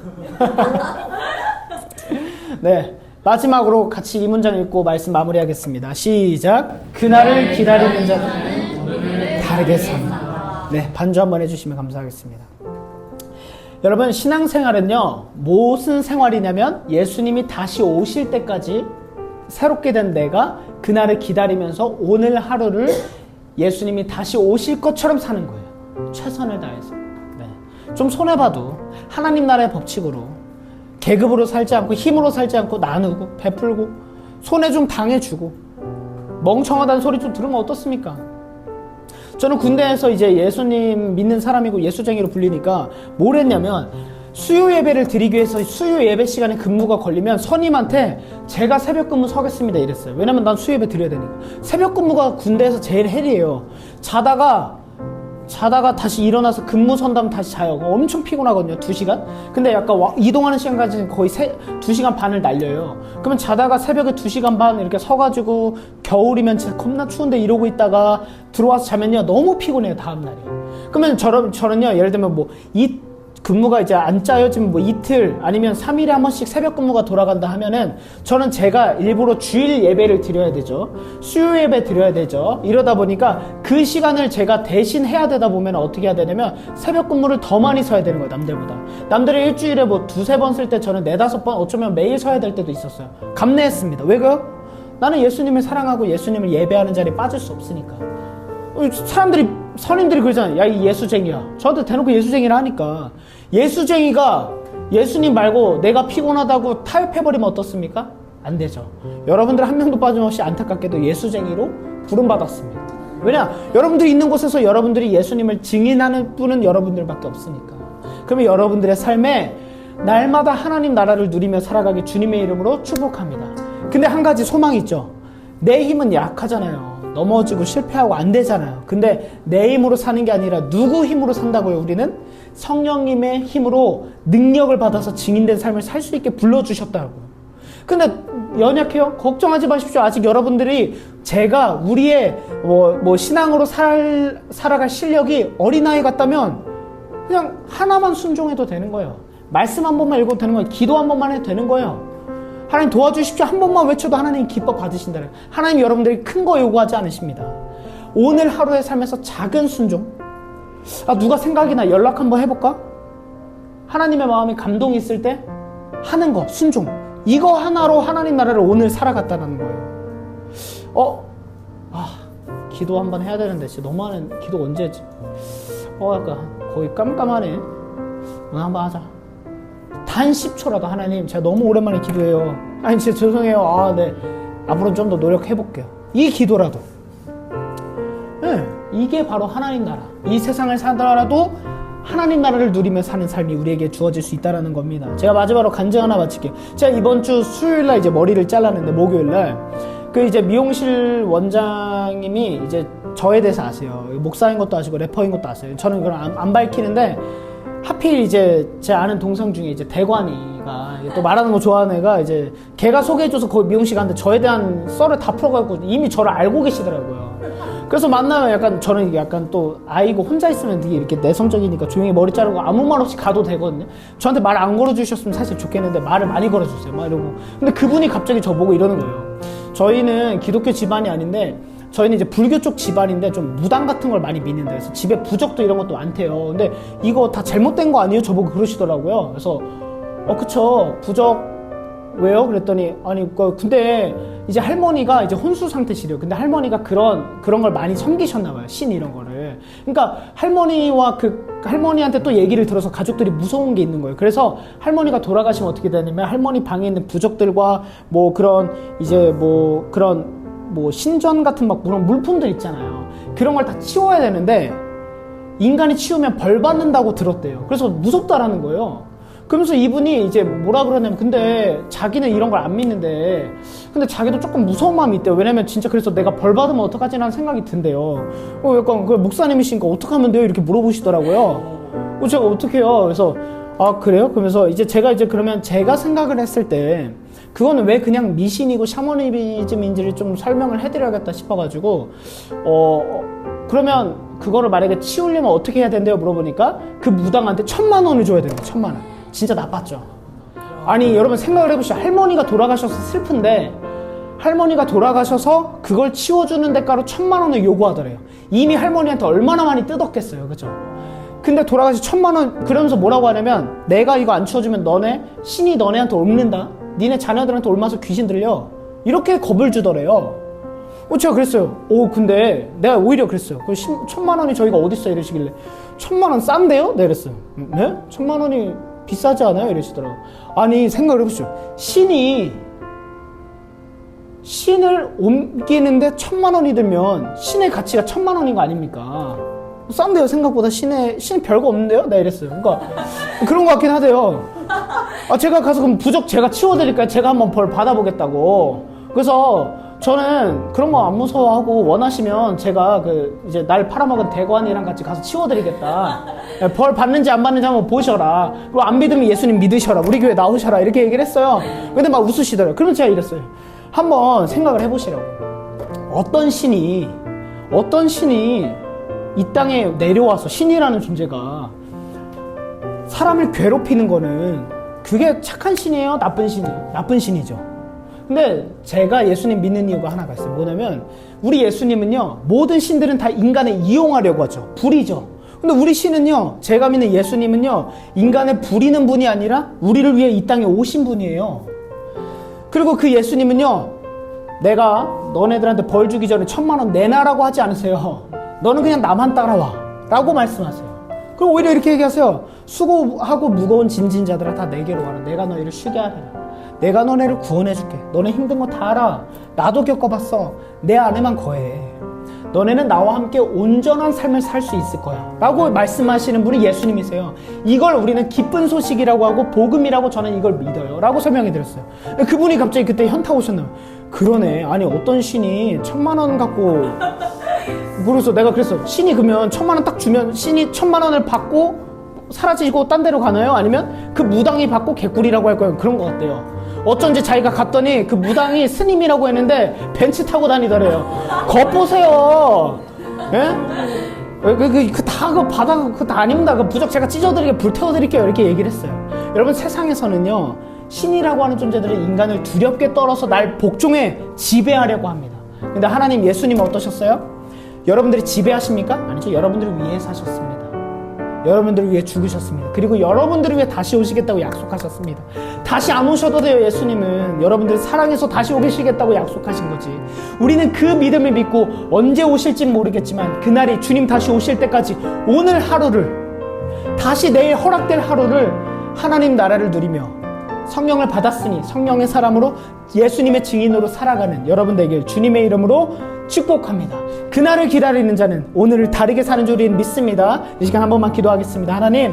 네. 마지막으로 같이 이 문장 읽고 말씀 마무리하겠습니다. 시작. 그날을 기다리는 자는 다르게 삽니다. 네. 반주 한번 해주시면 감사하겠습니다. 여러분, 신앙생활은요, 무슨 생활이냐면 예수님이 다시 오실 때까지 새롭게 된 내가 그날을 기다리면서 오늘 하루를 예수님이 다시 오실 것처럼 사는 거예요. 최선을 다해서. 네. 좀 손해봐도 하나님 나라의 법칙으로 계급으로 살지 않고 힘으로 살지 않고 나누고 베풀고 손해 좀 당해주고 멍청하다는 소리 좀 들으면 어떻습니까? 저는 군대에서 이제 예수님 믿는 사람이고 예수쟁이로 불리니까 뭘 했냐면 수요 예배를 드리기 위해서 수요 예배 시간에 근무가 걸리면 선임한테 제가 새벽 근무 서겠습니다 이랬어요. 왜냐면 난 수요 예배 드려야 되니까. 새벽 근무가 군대에서 제일 헬이에요. 자다가 자다가 다시 일어나서 근무 선 다음 다시 자요. 엄청 피곤하거든요. 2시간. 근데 약간 이동하는 시간까지는 거의 2시간 반을 날려요. 그러면 자다가 새벽에 2시간 반 이렇게 서가지고 겨울이면 진짜 겁나 추운데 이러고 있다가 들어와서 자면요. 너무 피곤해요. 다음날이. 그러면 저는요. 예를 들면 뭐 근무가 이제 안 짜여지면 뭐 이틀 아니면 3일에 한 번씩 새벽 근무가 돌아간다 하면은 저는 제가 일부러 주일 예배를 드려야 되죠. 수요 예배 드려야 되죠. 이러다 보니까 그 시간을 제가 대신 해야 되다 보면 어떻게 해야 되냐면 새벽 근무를 더 많이 서야 되는 거예요. 남들보다. 남들은 일주일에 뭐 2-3번 쓸 때 저는 4-5번 어쩌면 매일 서야 될 때도 있었어요. 감내했습니다. 왜요? 나는 예수님을 사랑하고 예수님을 예배하는 자리에 빠질 수 없으니까. 선임들이 그러잖아요. 야, 이 예수쟁이야. 저한테 대놓고 예수쟁이라 하니까. 예수쟁이가 예수님 말고 내가 피곤하다고 타협해버리면 어떻습니까? 안 되죠. 여러분들 한 명도 빠짐없이 안타깝게도 예수쟁이로 부름받았습니다. 왜냐? 여러분들이 있는 곳에서 여러분들이 예수님을 증인하는 분은 여러분들밖에 없으니까. 그러면 여러분들의 삶에 날마다 하나님 나라를 누리며 살아가기 주님의 이름으로 축복합니다. 근데 한 가지 소망이 있죠. 내 힘은 약하잖아요. 넘어지고 실패하고 안 되잖아요. 근데 내 힘으로 사는 게 아니라 누구 힘으로 산다고요? 우리는 성령님의 힘으로 능력을 받아서 증인된 삶을 살 수 있게 불러주셨다고요. 근데 연약해요? 걱정하지 마십시오. 아직 여러분들이 제가 우리의 신앙으로 살아갈 실력이 어린아이 같다면 그냥 하나만 순종해도 되는 거예요. 말씀 한 번만 읽어도 되는 거예요. 기도 한 번만 해도 되는 거예요. 하나님 도와주십시오. 한 번만 외쳐도 하나님 기뻐 받으신다. 하나님 여러분들이 큰 거 요구하지 않으십니다. 오늘 하루의 삶에서 작은 순종. 누가 생각이 나 연락 한번 해볼까? 하나님의 마음에 감동이 있을 때 하는 거, 순종. 이거 하나로 하나님 나라를 오늘 살아갔다는 거예요. 기도 한번 해야 되는데 진짜 너무하는 기도 언제 했지? 약간 거의 깜깜하네. 오늘 한번 하자. 단 10초라도 하나님 제가 너무 오랜만에 기도해요. 아니 진짜 죄송해요. 네. 앞으로는 좀 더 노력해볼게요. 이 기도라도. 네, 이게 바로 하나님 나라. 이 세상을 살더라도 하나님 나라를 누리며 사는 삶이 우리에게 주어질 수 있다는 겁니다. 제가 마지막으로 간증 하나 마칠게요. 제가 이번 주 수요일날 이제 머리를 잘랐는데 목요일날 이제 미용실 원장님이 이제 저에 대해서 아세요. 목사인 것도 아시고 래퍼인 것도 아세요. 저는 그걸 안 밝히는데 하필 이제 제 아는 동생 중에 이제 대관이가 또 말하는 거 좋아하는 애가 이제 걔가 소개해줘서 거기 미용실 갔는데 저에 대한 썰을 다 풀어가지고 이미 저를 알고 계시더라고요. 그래서 만나면 약간 저는 약간 또 아이고 혼자 있으면 되게 이렇게 내성적이니까 조용히 머리 자르고 아무 말 없이 가도 되거든요. 저한테 말 안 걸어주셨으면 사실 좋겠는데 말을 많이 걸어주세요. 막 이러고. 근데 그분이 갑자기 저보고 이러는 거예요. 저희는 기독교 집안이 아닌데 저희는 이제 불교 쪽 집안인데 좀 무당 같은 걸 많이 믿는다. 그래서 집에 부적도 이런 것도 많대요. 근데 이거 다 잘못된 거 아니에요? 저보고 그러시더라고요. 그래서 그쵸. 부적 왜요? 그랬더니 아니 근데 이제 할머니가 이제 혼수 상태시래요. 근데 할머니가 그런 걸 많이 섬기셨나 봐요. 신 이런 거를. 그러니까 할머니와 할머니한테 또 얘기를 들어서 가족들이 무서운 게 있는 거예요. 그래서 할머니가 돌아가시면 어떻게 되냐면 할머니 방에 있는 부적들과 그런 신전 같은 그런 물품들 있잖아요. 그런 걸 다 치워야 되는데 인간이 치우면 벌 받는다고 들었대요. 그래서 무섭다라는 거예요. 그러면서 이분이 이제 뭐라 그러냐면 근데 자기는 이런 걸 안 믿는데 근데 자기도 조금 무서운 마음이 있대요. 왜냐면 진짜 그래서 내가 벌 받으면 어떡하지라는 생각이 든대요. 약간 그 목사님이시니까 어떡하면 돼요? 이렇게 물어보시더라고요. 제가 어떡해요? 그래서 그래요? 그러면서 이제 제가 그러면 제가 생각을 했을 때 그거는 왜 그냥 미신이고 샤머니즘인지를 좀 설명을 해드려야겠다 싶어가지고 그러면 그거를 만약에 치우려면 어떻게 해야 된대요? 물어보니까 그 무당한테 1,000만 원을 줘야 돼요. 1,000만 원. 진짜 나빴죠. 아니 여러분 생각을 해보시죠. 할머니가 돌아가셔서 슬픈데 할머니가 돌아가셔서 그걸 치워주는 대가로 1,000만 원을 요구하더래요. 이미 할머니한테 얼마나 많이 뜯었겠어요. 그죠? 근데 돌아가서 1,000만 원 그러면서 뭐라고 하냐면 내가 이거 안 치워주면 신이 너네한테 옮는다. 니네 자녀들한테 옮아서 귀신 들려. 이렇게 겁을 주더래요. 제가 그랬어요. 근데 내가 오히려 그랬어요. 1,000만 원이 저희가 어딨어? 이러시길래 1,000만 원 싼데요? 네, 이랬어요. 네? 1,000만 원이 비싸지 않아요? 이러시더라고요. 아니 생각을 해보시죠. 신을 옮기는데 1,000만 원이 들면 신의 가치가 1,000만 원인 거 아닙니까? 싼데요? 생각보다 신 별거 없는데요? 네, 이랬어요. 그러니까 그런 거 같긴 하대요. 제가 가서 그럼 부적 제가 치워드릴까요? 제가 한번 벌 받아보겠다고. 그래서 저는 그런 거 안 무서워하고 원하시면 제가 이제 날 팔아먹은 대관이랑 같이 가서 치워드리겠다. 벌 받는지 안 받는지 한번 보셔라. 그리고 안 믿으면 예수님 믿으셔라. 우리 교회 나오셔라. 이렇게 얘기를 했어요. 근데 막 웃으시더라고요. 그러면 제가 이랬어요. 한번 생각을 해보시라고. 어떤 신이 이 땅에 내려와서 신이라는 존재가 사람을 괴롭히는 거는 그게 착한 신이에요? 나쁜 신이에요? 나쁜 신이죠. 근데 제가 예수님 믿는 이유가 하나가 있어요. 뭐냐면 우리 예수님은요, 모든 신들은 다 인간을 이용하려고 하죠. 부리죠. 근데 우리 신은요, 제가 믿는 예수님은요, 인간을 부리는 분이 아니라 우리를 위해 이 땅에 오신 분이에요. 그리고 그 예수님은요, 내가 너네들한테 벌 주기 전에 1,000,000원 내놔라고 하지 않으세요. 너는 그냥 나만 따라와 라고 말씀하세요. 그리고 오히려 이렇게 얘기하세요. 수고하고 무거운 짐진 자들아 다 내게로 와라. 내가 너희를 쉬게 하리라. 내가 너네를 구원해줄게. 너네 힘든 거 다 알아. 나도 겪어봤어. 내 안에만 거해. 너네는 나와 함께 온전한 삶을 살 수 있을 거야 라고 말씀하시는 분이 예수님이세요. 이걸 우리는 기쁜 소식이라고 하고 복음이라고 저는 이걸 믿어요 라고 설명해 드렸어요. 그분이 갑자기 그때 현타 오셨나요? 그러네. 아니 어떤 신이 1,000,000원 갖고, 그래서 내가 그랬어. 신이 그러면 1,000,000원 딱 주면 신이 1,000,000원을 받고 사라지고 딴 데로 가나요? 아니면 그 무당이 받고 개꿀이라고 할 거예요? 그런 것 같대요. 어쩐지 자기가 갔더니 그 무당이 스님이라고 했는데 벤츠 타고 다니더래요. 겉보세요. 예? 그거 받아, 그거 다 아닙니다. 그 부적 제가 찢어드리게 불태워드릴게요. 이렇게 얘기를 했어요. 여러분, 세상에서는요, 신이라고 하는 존재들은 인간을 두렵게 떨어서 날 복종해 지배하려고 합니다. 근데 하나님, 예수님 어떠셨어요? 여러분들이 지배하십니까? 아니죠. 여러분들을 위해 사셨습니다. 여러분들을 위해 죽으셨습니다. 그리고 여러분들을 위해 다시 오시겠다고 약속하셨습니다. 다시 안 오셔도 돼요. 예수님은 여러분들 사랑해서 다시 오시겠다고 약속하신 거지. 우리는 그 믿음을 믿고 언제 오실진 모르겠지만 그날이 주님 다시 오실 때까지 오늘 하루를, 다시 내일 허락될 하루를 하나님 나라를 누리며 성령을 받았으니 성령의 사람으로 예수님의 증인으로 살아가는 여러분들에게 주님의 이름으로 축복합니다. 그날을 기다리는 자는 오늘을 다르게 사는 줄 믿습니다. 이 시간 한 번만 기도하겠습니다. 하나님,